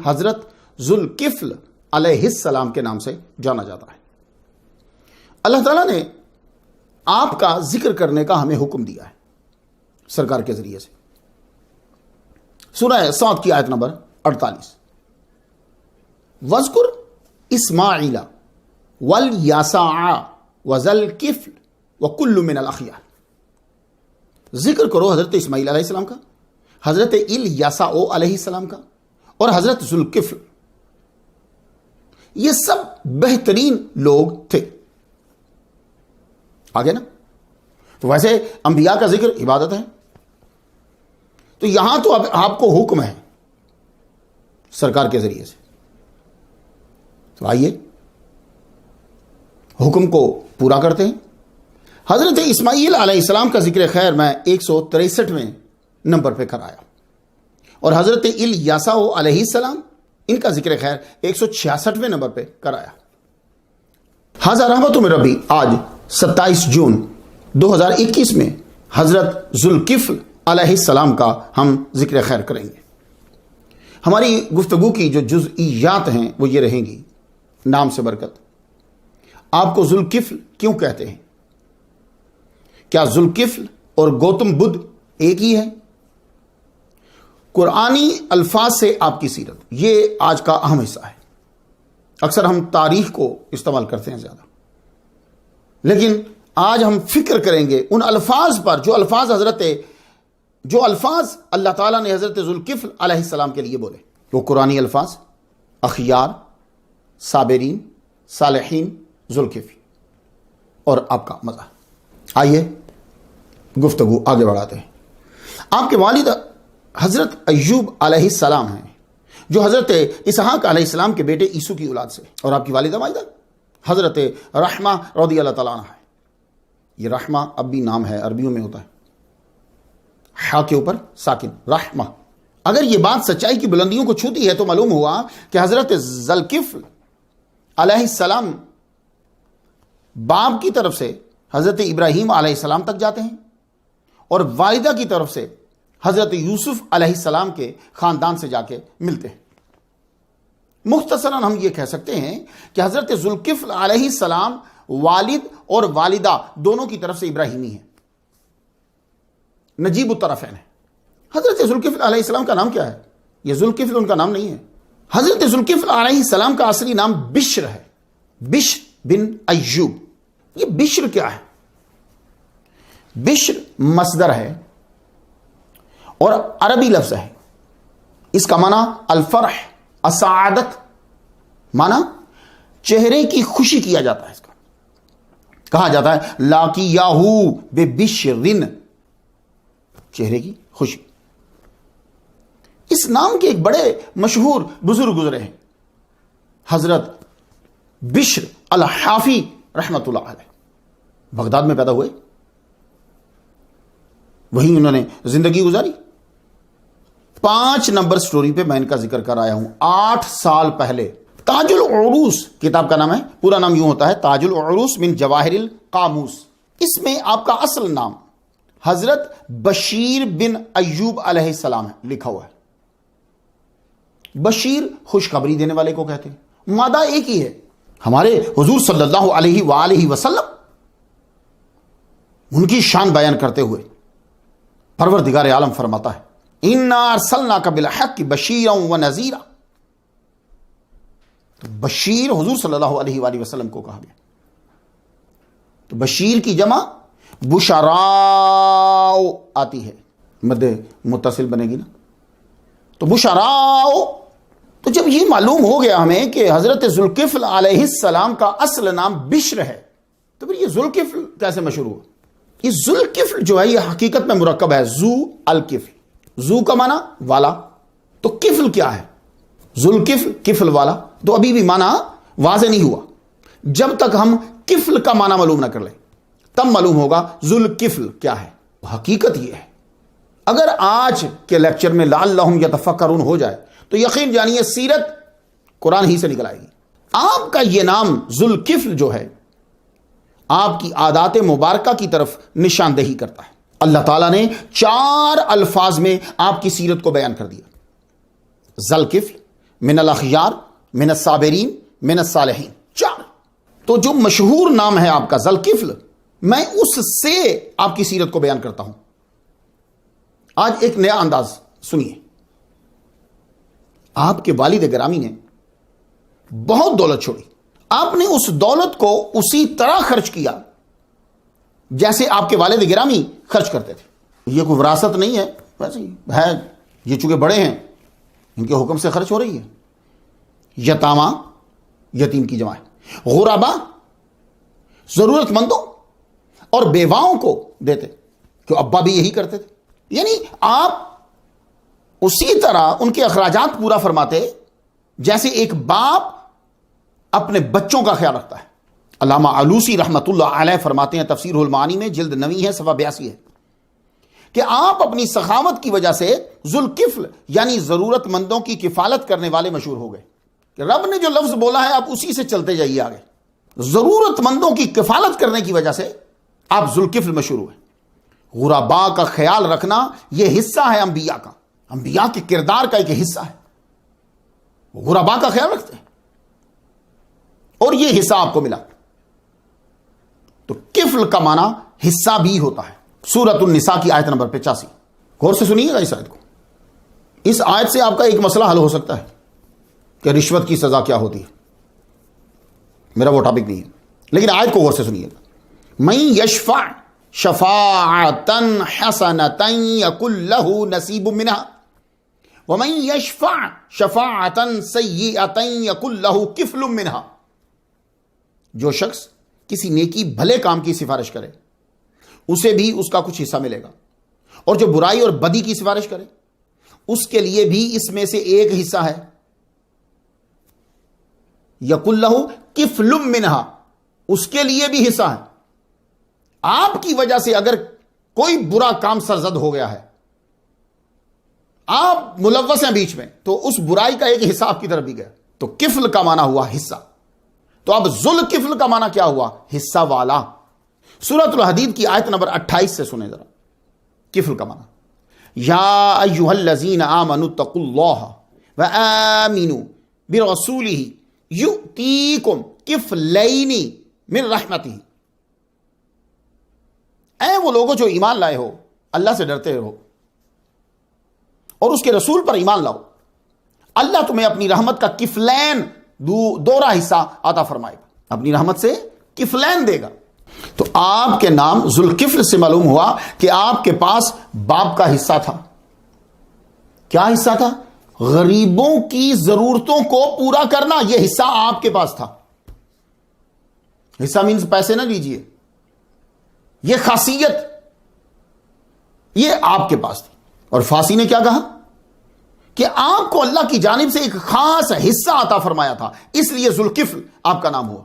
حضرت ذوالکفل علیہ السلام کے نام سے جانا جاتا ہے۔ اللہ تعالیٰ نے آپ کا ذکر کرنے کا ہمیں حکم دیا ہے سرکار کے ذریعے سے۔ سورہ صاد کی آیت نمبر 48، وَاذْكُرْ إِسْمَاعِيلَ وَالْيَسَعَ وَذَا-الْكِفْلِ وَكُلٌّ مِّنَ الْأَخْيَارِ، ذکر کرو حضرت اسماعیل علیہ السلام کا، حضرت الیسع علیہ السلام کا اور حضرت ذوالکفل، یہ سب بہترین لوگ تھے۔ آگے نا، تو ویسے انبیاء کا ذکر عبادت ہے، تو یہاں تو اب آپ کو حکم ہے سرکار کے ذریعے سے، تو آئیے حکم کو پورا کرتے ہیں۔ حضرت اسماعیل علیہ السلام کا ذکر خیر میں 163ویں نمبر پہ کرایا، اور حضرت الیسع علیہ السلام ان کا ذکر خیر 166ویں نمبر پہ کرایا۔ ھذا رحمت من ربی آج 27 جون 2021 میں حضرت ذوالکفل علیہ السلام کا ہم ذکر خیر کریں گے۔ ہماری گفتگو کی جو جزئیات ہیں وہ یہ رہیں گی۔ نام سے برکت، آپ کو ذوالکفل کیوں کہتے ہیں؟ کیا ذوالکفل اور گوتم بدھ ایک ہی ہے؟ قرآنی الفاظ سے آپ کی سیرت، یہ آج کا اہم حصہ ہے۔ اکثر ہم تاریخ کو استعمال کرتے ہیں زیادہ، لیکن آج ہم فکر کریں گے ان الفاظ پر جو الفاظ اللہ تعالیٰ نے حضرت ذوالکفل علیہ السلام کے لیے بولے۔ وہ قرآنی الفاظ اخیار، صابرین، صالحین، ذوالکفل اور آپ کا مزہ۔ آئیے گفتگو آگے بڑھاتے ہیں۔ آپ کے والد حضرت ایوب علیہ السلام ہیں، جو حضرت اسحاق علیہ السلام کے بیٹے عیسو کی اولاد سے، اور آپ کی والدہ والدہ حضرت رحمہ رضی اللہ تعالیٰ عنہ ہے۔ یہ رحمہ اب بھی نام ہے، عربیوں میں ہوتا ہے ہا کے اوپر ساکن، رحمہ۔ اگر یہ بات سچائی کی بلندیوں کو چھوتی ہے تو معلوم ہوا کہ حضرت ذوالکفل علیہ السلام باپ کی طرف سے حضرت ابراہیم علیہ السلام تک جاتے ہیں، اور والدہ کی طرف سے حضرت یوسف علیہ السلام کے خاندان سے جا کے ملتے ہیں۔ مختصراً ہم یہ کہہ سکتے ہیں کہ حضرت ذوالکفل علیہ السلام والد اور والدہ دونوں کی طرف سے ابراہیمی ہیں، نجیب الطرفین ہیں۔ حضرت ذوالکفل علیہ السلام کا نام کیا ہے؟ یہ ذوالکفل ان کا نام نہیں ہے۔ حضرت ذوالکفل علیہ السلام کا اصلی نام بشر ہے، بشر بن ایوب۔ یہ بشر کیا ہے؟ بشر مصدر ہے اور عربی لفظ ہے، اس کا معنی الفرح، السعادت، معنی چہرے کی خوشی کیا جاتا ہے۔ اس کا کہا جاتا ہے لاقیاہو ببشرن، چہرے کی خوشی۔ اس نام کے ایک بڑے مشہور بزرگ گزرے ہیں، حضرت بشر الحافی رحمت اللہ علیہ، بغداد میں پیدا ہوئے، وہیں انہوں نے زندگی گزاری۔ 5 نمبر سٹوری پہ میں ان کا ذکر کر آیا ہوں 8 سال پہلے۔ تاج العروس کتاب کا نام ہے، پورا نام یوں ہوتا ہے تاج العروس من جواہر القاموس۔ اس میں آپ کا اصل نام حضرت بشیر بن ایوب علیہ السلام ہے، لکھا ہوا ہے۔ بشیر خوشخبری دینے والے کو کہتے ہیں، مادہ ایک ہی ہے۔ ہمارے حضور صلی اللہ علیہ وآلہ وسلم ان کی شان بیان کرتے ہوئے پروردگار عالم فرماتا ہے اِنَّا أَرْسَلْنَاكَ بِالْحَقِّ بَشِيرًا وَنَذِيرًا۔ تو بشیر حضور صلی اللہ علیہ وآلہ وسلم کو کہا گیا۔ تو بشیر کی جمع بشراء آتی ہے، مد متصل بنے گی نا، تو بشراء۔ تو جب یہ معلوم ہو گیا ہمیں کہ حضرت ذوالکفل علیہ السلام کا اصل نام بشر ہے، تو پھر یہ ذوالکفل کیسے مشہور ہوا؟ یہ ذوالکفل جو ہے یہ حقیقت میں مرکب ہے ذو الکفل، ذو کا معنی والا، تو کفل کیا ہے؟ ذوالکفل کفل والا۔ تو ابھی بھی معنی واضح نہیں ہوا، جب تک ہم کفل کا معنی معلوم نہ کر لیں تب معلوم ہوگا ذوالکفل کیا ہے۔ حقیقت یہ ہے، اگر آج کے لیکچر میں لعلہم یتفکرون ہو جائے تو یقین جانیے سیرت قرآن ہی سے نکل آئے گی۔ آپ کا یہ نام ذوالکفل جو ہے آپ کی عادات مبارکہ کی طرف نشاندہی کرتا ہے۔ اللہ تعالیٰ نے 4 الفاظ میں آپ کی سیرت کو بیان کر دیا، ذوالکفل، من الاخیار من الصابرین من الصالحین، 4۔ تو جو مشہور نام ہے آپ کا ذوالکفل، میں اس سے آپ کی سیرت کو بیان کرتا ہوں۔ آج ایک نیا انداز سنیے۔ آپ کے والد گرامی نے بہت دولت چھوڑی، آپ نے اس دولت کو اسی طرح خرچ کیا جیسے آپ کے والد گرامی خرچ کرتے تھے۔ یہ کوئی وراثت نہیں ہے، ویسے ہی ہے، یہ چونکہ بڑے ہیں ان کے حکم سے خرچ ہو رہی ہے۔ یتامہ، یتیم کی جمع ہے، غربا، ضرورت مندوں اور بیواؤں کو دیتے، کہ ابا بھی یہی کرتے تھے۔ یعنی آپ اسی طرح ان کے اخراجات پورا فرماتے جیسے ایک باپ اپنے بچوں کا خیال رکھتا ہے۔ علامہ علوسی رحمت اللہ علیہ فرماتے ہیں تفسیر المعانی میں، جلد 9 ہے، صفحہ 82 ہے، کہ آپ اپنی سخاوت کی وجہ سے ذوالکفل یعنی ضرورت مندوں کی کفالت کرنے والے مشہور ہو گئے۔ کہ رب نے جو لفظ بولا ہے آپ اسی سے چلتے جائیے آگے۔ ضرورت مندوں کی کفالت کرنے کی وجہ سے آپ ذوالکفل مشہور ہوئے۔ غرباء کا خیال رکھنا یہ حصہ ہے انبیاء کا، انبیاء کے کردار کا ایک حصہ ہے، غرباء کا خیال رکھتے ہیں، اور یہ حصہ آپ کو ملا۔ تو کفل کا معنی حصہ بھی ہوتا ہے۔ سورۃ النساء کی آیت نمبر 85، غور سے سنیے گا اس آیت کو۔ اس آیت سے آپ کا ایک مسئلہ حل ہو سکتا ہے کہ رشوت کی سزا کیا ہوتی ہے، میرا وہ ٹاپک نہیں ہے، لیکن آیت کو غور سے سنیے گا۔ من یشفع شفاعتا حسنتا یکن لہ نصیب منها ومن یشفع شفاعتا سیئتا یکن لہ کفل منها۔ جو شخص کسی نیکی بھلے کام کی سفارش کرے اسے بھی اس کا کچھ حصہ ملے گا، اور جو برائی اور بدی کی سفارش کرے اس کے لیے بھی اس میں سے ایک حصہ ہے۔ یکن لہ کفل منہا، اس کے لیے بھی حصہ ہے۔ آپ کی وجہ سے اگر کوئی برا کام سرزد ہو گیا ہے، آپ ملوث ہیں بیچ میں، تو اس برائی کا ایک حصہ آپ کی طرف بھی گیا۔ تو کفل کا معنی ہوا حصہ۔ تو اب ذوالکفل کا معنی کیا ہوا؟ حصہ والا۔ سورۃ الحدید کی آیت نمبر 28 سے سنیں ذرا کفل کا معنی۔ یا ایھا الذین آمنوا اتقوا اللہ وآمنوا برسولہ یؤتیکم کفلین من رحمتہ۔ اے وہ لوگوں جو ایمان لائے ہو، اللہ سے ڈرتے ہو اور اس کے رسول پر ایمان لاؤ، اللہ تمہیں اپنی رحمت کا کفلین، دوہرا حصہ عطا فرمائے گا، اپنی رحمت سے کفلین دے گا۔ تو آپ کے نام ذوالکفل سے معلوم ہوا کہ آپ کے پاس باپ کا حصہ تھا۔ کیا حصہ تھا؟ غریبوں کی ضرورتوں کو پورا کرنا، یہ حصہ آپ کے پاس تھا۔ حصہ مینز پیسے نہ لیجئے، یہ خاصیت یہ آپ کے پاس تھی۔ اور فارسی نے کیا کہا کہ آپ کو اللہ کی جانب سے ایک خاص حصہ عطا فرمایا تھا، اس لیے ذوالکفل آپ کا نام ہوا۔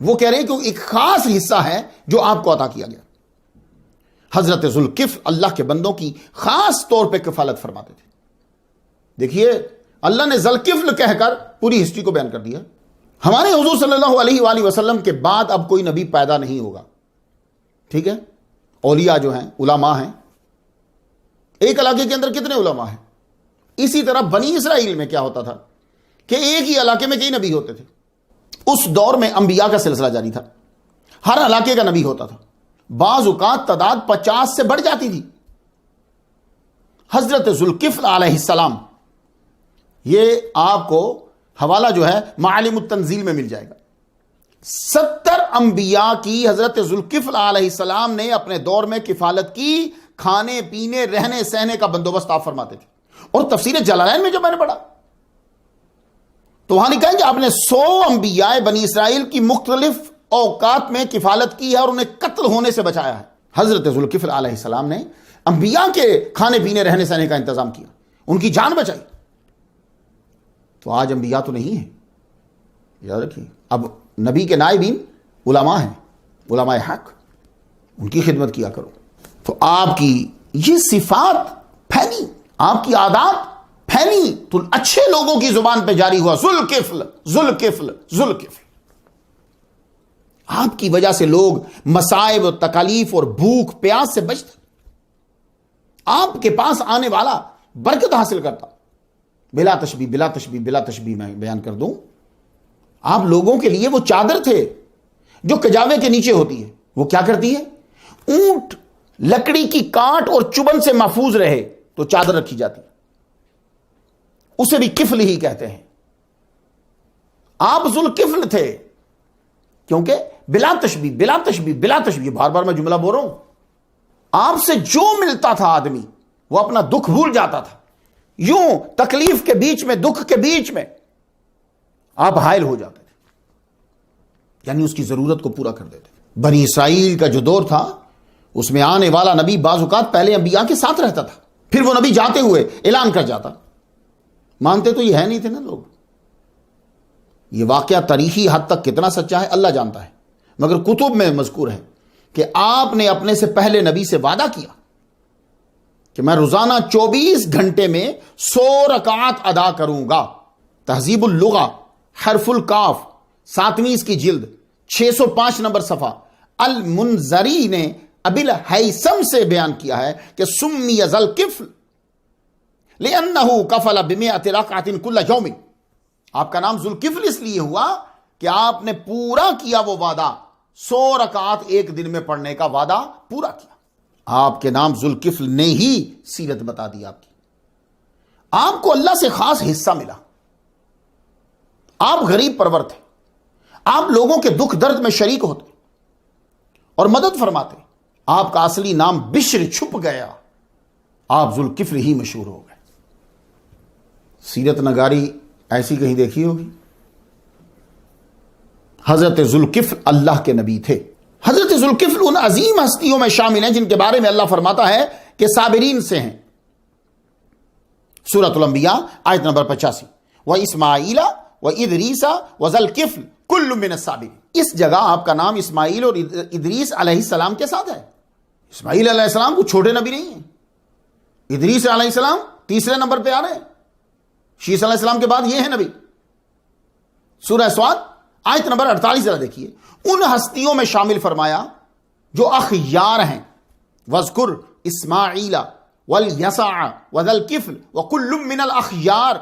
وہ کہہ رہے ہیں کہ ایک خاص حصہ ہے جو آپ کو عطا کیا گیا۔ حضرت ذوالکفل اللہ کے بندوں کی خاص طور پہ کفالت فرماتے تھے۔ دیکھیے اللہ نے ذوالکفل کہہ کر پوری ہسٹری کو بیان کر دیا۔ ہمارے حضور صلی اللہ علیہ وآلہ وسلم کے بعد اب کوئی نبی پیدا نہیں ہوگا، ٹھیک ہے؟ اولیاء جو ہیں، علماء ہیں، ایک علاقے کے اندر کتنے علماء ہیں؟ اسی طرح بنی اسرائیل میں کیا ہوتا تھا کہ ایک ہی علاقے میں کئی نبی ہوتے تھے۔ اس دور میں انبیاء کا سلسلہ جاری تھا، ہر علاقے کا نبی ہوتا تھا، بعض اوقات تعداد 50 سے بڑھ جاتی تھی۔ حضرت ذوالکفل علیہ السلام، یہ آپ کو حوالہ جو ہے معالم التنزیل میں مل جائے گا۔ 70 انبیاء کی حضرت ذوالکفل علیہ السلام نے اپنے دور میں کفالت کی، کھانے پینے رہنے سہنے کا بندوبست آپ فرماتے تھے۔ اور تفسیر جلالین میں جب میں نے پڑھا تو وہاں لکھا ہے کہ آپ نے 100 انبیاء بنی اسرائیل کی مختلف اوقات میں کفالت کی ہے اور انہیں قتل ہونے سے بچایا ہے۔ حضرت ذوالکفل علیہ السلام نے انبیاء کے کھانے پینے رہنے سہنے کا انتظام کیا، ان کی جان بچائی۔ تو آج انبیاء تو نہیں ہیں، یاد رکھیے۔ اب نبی کے نائبین علماء ہیں، علماء حق، ان کی خدمت کیا کرو۔ تو آپ کی یہ صفات پھیلی، آپ کی عادات پھیلی، تو اچھے لوگوں کی زبان پہ جاری ہوا ذوالکفل ذوالکفل ذوالکفل۔ آپ کی وجہ سے لوگ مصائب و تکالیف اور بھوک پیاس سے بچتے، آپ کے پاس آنے والا برکت حاصل کرتا، بلا تشبیہ بلا تشبیہ بلا تشبیہ میں بیان کر دوں، آپ لوگوں کے لیے وہ چادر تھے جو کجاوے کے نیچے ہوتی ہے، وہ کیا کرتی ہے؟ اونٹ لکڑی کی کاٹ اور چبن سے محفوظ رہے تو چادر رکھی جاتی، اسے بھی کفل ہی کہتے ہیں۔ آپ ذوالکفل تھے، کیونکہ بلا تشبیہ بلا تشبیہ بلا تشبیہ، بار بار میں جملہ بول رہا ہوں، آپ سے جو ملتا تھا آدمی وہ اپنا دکھ بھول جاتا تھا، یوں تکلیف کے بیچ میں، دکھ کے بیچ میں آپ حائل ہو جاتے تھے، یعنی اس کی ضرورت کو پورا کر دیتے تھے۔ بنی اسرائیل کا جو دور تھا اس میں آنے والا نبی بعض اوقات پہلے انبیاء کے ساتھ رہتا تھا، پھر وہ نبی جاتے ہوئے اعلان کر جاتا، مانتے تو یہ ہے نہیں تھے نا لوگ۔ یہ واقعہ تاریخی حد تک کتنا سچا ہے اللہ جانتا ہے، مگر کتب میں مذکور ہے کہ آپ نے اپنے سے پہلے نبی سے وعدہ کیا کہ میں روزانہ 24 گھنٹے میں 100 رکعات ادا کروں گا۔ تہذیب اللغہ حرف الکاف 7ویں اس کی جلد 605 نمبر صفحہ، المنذری نے ابی الہیثم سے بیان کیا ہے کہ سمی ذوالکفل لأنہ کفل ب100 رکعۃ کل یوم، آپ کا نام ذوالکفل اس لیے ہوا کہ آپ نے پورا کیا وہ وعدہ، 100 رکعات ایک دن میں پڑھنے کا وعدہ پورا کیا۔ آپ کے نام ذوالکفل نے ہی سیرت بتا دی آپ کی۔ آپ کو اللہ سے خاص حصہ ملا، آپ غریب پرور تھے، آپ لوگوں کے دکھ درد میں شریک ہوتے اور مدد فرماتے۔ آپ کا اصلی نام بشر چھپ گیا، آپ ذوالکفل ہی مشہور ہو گئے۔ سیرت نگاری ایسی کہیں دیکھی ہوگی؟ حضرت ذوالکفل اللہ کے نبی تھے۔ حضرت ذوالکفل ان عظیم ہستیوں میں شامل ہیں جن کے بارے میں اللہ فرماتا ہے کہ صابرین سے ہیں، سورۃ الانبیاء آیت نمبر 85، وَإِسْمَاعِيلَ وَإِدْرِيسَ وَذَوَالْكِفْلِ كُلٌّ مِّنَ الصَّابِرِينَ۔ اس جگہ آپ کا نام اسماعیل اور ادریس علیہ السلام کے ساتھ ہے۔ اسماعیل علیہ السلام کو چھوٹے نبی نہیں ہیں، ادریس علیہ السلام تیسرے نمبر پہ آ رہے ہیں، شیس علیہ السلام کے بعد یہ ہے نبی۔ سورہ سواد آیت نمبر 48 ذرا دیکھیے، ان ہستیوں میں شامل فرمایا جو اخیار ہیں، وَاذْكُرْ اسماعیل وَالْيَسَعَ وَذَوَالْكِفْلِ وَكُلٌّ مِّنَ الْأَخْيَارِ۔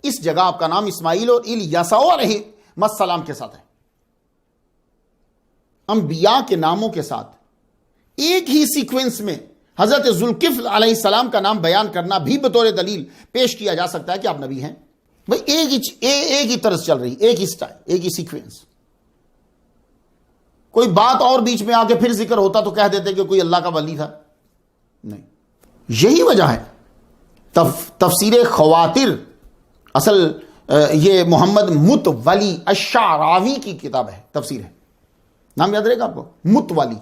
اس جگہ آپ کا نام اسماعیل اور الیسع علیہ السلام کے ساتھ ہے۔ انبیاء کے ناموں کے ساتھ ایک ہی سیکوینس میں حضرت ذوالکفل علیہ السلام کا نام بیان کرنا بھی بطور دلیل پیش کیا جا سکتا ہے کہ آپ نبی ہیں۔ بھئی ایک ہی طرز چل رہی، ایک ہی سٹائل، ایک ہی سیکوینس۔ کوئی بات اور بیچ میں آ کے پھر ذکر ہوتا تو کہہ دیتے کہ کوئی اللہ کا ولی تھا، نہیں۔ یہی وجہ ہے تفسیر خواتر، اصل یہ محمد متولی الشعراوی کی کتاب ہے، تفسیر ہے، نام یاد رہے گا آپ کو، متولی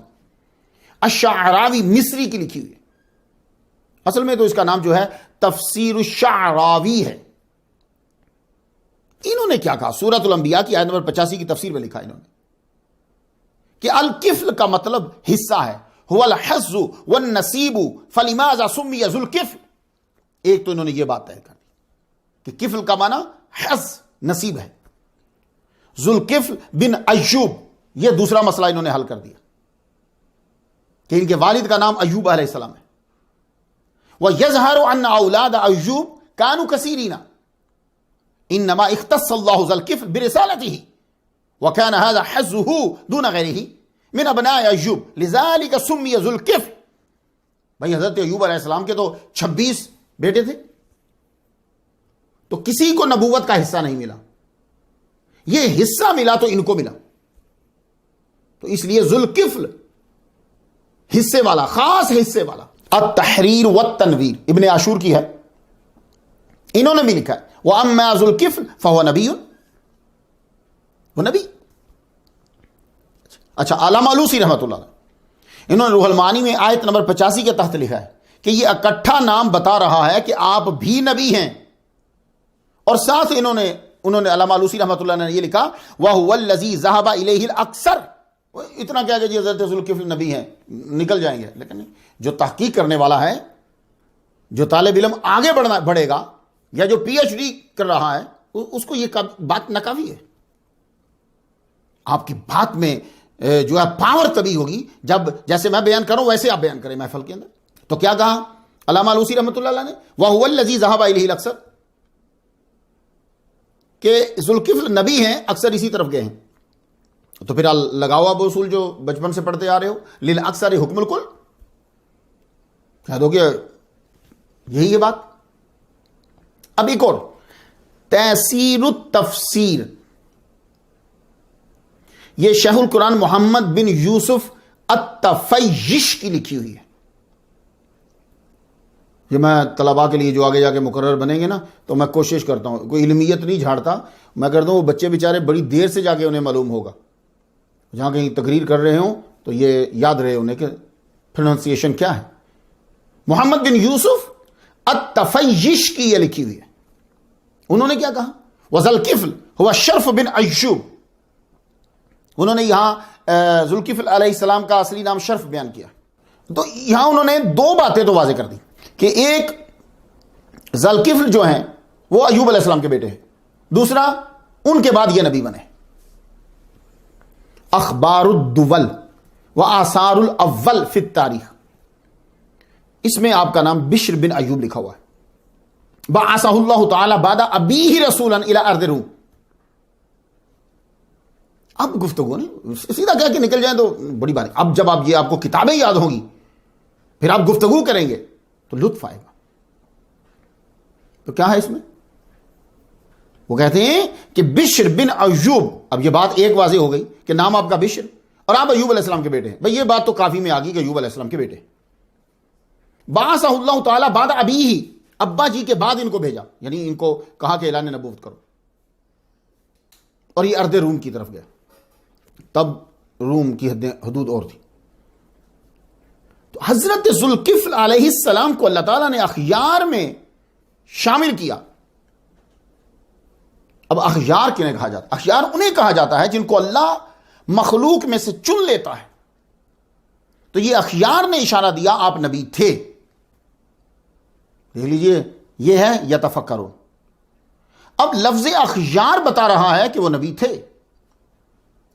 الشعراوی، مصری کی لکھی ہوئی ہے۔ اصل میں تو اس کا نام جو ہے تفسیر الشعراوی ہے۔ انہوں نے کیا کہا؟ سورۃ الانبیاء کی آیت نمبر 85 کی تفسیر میں لکھا انہوں نے کہ الکفل کا مطلب حصہ ہے، هو الحظ والنصیب فلماذا سمی ذوالکفل۔ ایک تو انہوں نے یہ بات طے کر دی کہ کفل کا معنی حظ، نصیب ہے۔ ذوالکفل بن ایوب، یہ دوسرا مسئلہ انہوں نے حل کر دیا کہ ان کے والد کا نام ایوب علیہ السلام ہے۔ وَيَظْهَرُ أَنَّ أَوْلَادَ أَيُّوبَ كَانُوا كَثِيرِينَ إِنَّمَا اخْتَصَّ اللَّهُ ذَوَالْكِفْلِ بِرِسَالَتِهِ وَكَانَ هَذَا حَظُّهُ دُونَ غَيْرِهِ مِنْ أَبْنَاءِ أَيُّوبَ لِذَلِكَ سُمِّيَ ذُوالْكِفْلِ۔ بھئی حضرت ایوب علیہ السلام کے تو 26 بیٹے تھے، تو کسی کو نبوت کا حصہ نہیں ملا، یہ حصہ ملا تو ان کو ملا، تو اس لیے ذوالکفل حصے والا، خاص حصے والا۔ التحریر والتنویر ابن عاشور کی ہے، انہوں نے بھی لکھا ہے وَأَمَّا ذُوالْكِفْلِ فَهُوَ نَبِيٌّ، وہ نبی۔ اچھا، علامہ علوسی رحمۃ اللہ علیہ، انہوں نے روح المعانی میں آیت نمبر 85 کے تحت لکھا ہے کہ یہ اکٹھا نام بتا رہا ہے کہ آپ بھی نبی ہیں، اور ساتھ انہوں نے علامہ علوسی رحمۃ اللہ نے یہ لکھا وَهُوَ الَّذِي ذَهَبَ إِلَيْهِ الْأَكْثَرُ۔ اتنا کیا کہ جی حضرت ذوالکفل نبی ہیں، نکل جائیں گے، لیکن جو تحقیق کرنے والا ہے، جو طالب علم آگے بڑھے گا یا جو پی ایچ ڈی کر رہا ہے، اس کو یہ بات ناکافی ہے۔ آپ کی بات میں جو ہے پاور تبھی ہوگی جب جیسے میں بیان کروں ویسے آپ بیان کریں محفل کے اندر۔ تو کیا کہا علامہ علوسی رحمۃ اللہ علیہ نے؟ وَهُوَ الَّذِي ذَهَبَ إِلَيْهِ الْأَكْثَرُ، کہ ذوالکفل نبی ہیں اکثر اسی طرف گئے ہیں. تو پھر لگاؤ آپ اصول جو بچپن سے پڑھتے آ رہے ہو, للاکثر حکم الکل, کہہ دو کہ یہی ہے بات. اب ایک اور تیسیر التفسیر, یہ شیخ القرآن محمد بن یوسف التفیش کی لکھی ہوئی ہے. یہ میں طلباء کے لیے جو آگے جا کے مقرر بنیں گے نا, تو میں کوشش کرتا ہوں, کوئی علمیت نہیں جھاڑتا, میں کرتا ہوں وہ بچے بیچارے بڑی دیر سے جا کے انہیں معلوم ہوگا, جہاں کہیں تقریر کر رہے ہوں تو یہ یاد رہے انہیں کہ پروننسیشن کیا ہے. محمد بن یوسف التفیش کی یہ لکھی ہوئی ہے. انہوں نے کیا کہا؟ وذوالکفل هو شرف بن ایوب. انہوں نے یہاں ذوالکفل علیہ السلام کا اصلی نام شرف بیان کیا. تو یہاں انہوں نے دو باتیں تو واضح کر دی کہ ایک ذوالکفل جو ہیں وہ ایوب علیہ السلام کے بیٹے ہیں, دوسرا ان کے بعد یہ نبی بنے. اخبار الدول و آثار الاول فی التاریخ, اس میں آپ کا نام بشر بن ایوب لکھا ہوا ہے. بعثہ اللہ تعالی بعد ابیہ رسولا الی ارض روم. اب گفتگو نہیں سیدھا کہہ کے نکل جائیں تو بڑی بات ہے. اب جب آپ یہ آپ کو کتابیں یاد ہوں گی پھر آپ گفتگو کریں گے تو لطف آئے گا. تو کیا ہے اس میں؟ وہ کہتے ہیں کہ بشر بن ایوب. اب یہ بات ایک واضح ہو گئی کہ نام آپ کا بشر اور آپ ایوب علیہ السلام کے بیٹے ہیں. بھئی یہ بات تو کافی میں آ گئی کہ ایوب علیہ السلام کے بیٹے. بعثہ اللہ تعالی بعد ابیہ, ابا جی کے بعد ان کو بھیجا, یعنی ان کو کہا کہ اعلان نبوت کرو, اور یہ ارض روم کی طرف گیا. تب روم کی حدود اور تھی. تو حضرت ذوالکفل علیہ السلام کو اللہ تعالیٰ نے اخیار میں شامل کیا. اب اخیار کنہیں کہا جاتا؟ اخیار انہیں کہا جاتا ہے جن کو اللہ مخلوق میں سے چن لیتا ہے. تو یہ اخیار نے اشارہ دیا آپ نبی تھے. دیکھ لیجئے یہ ہے یتفکرون. اب لفظ اخیار بتا رہا ہے کہ وہ نبی تھے.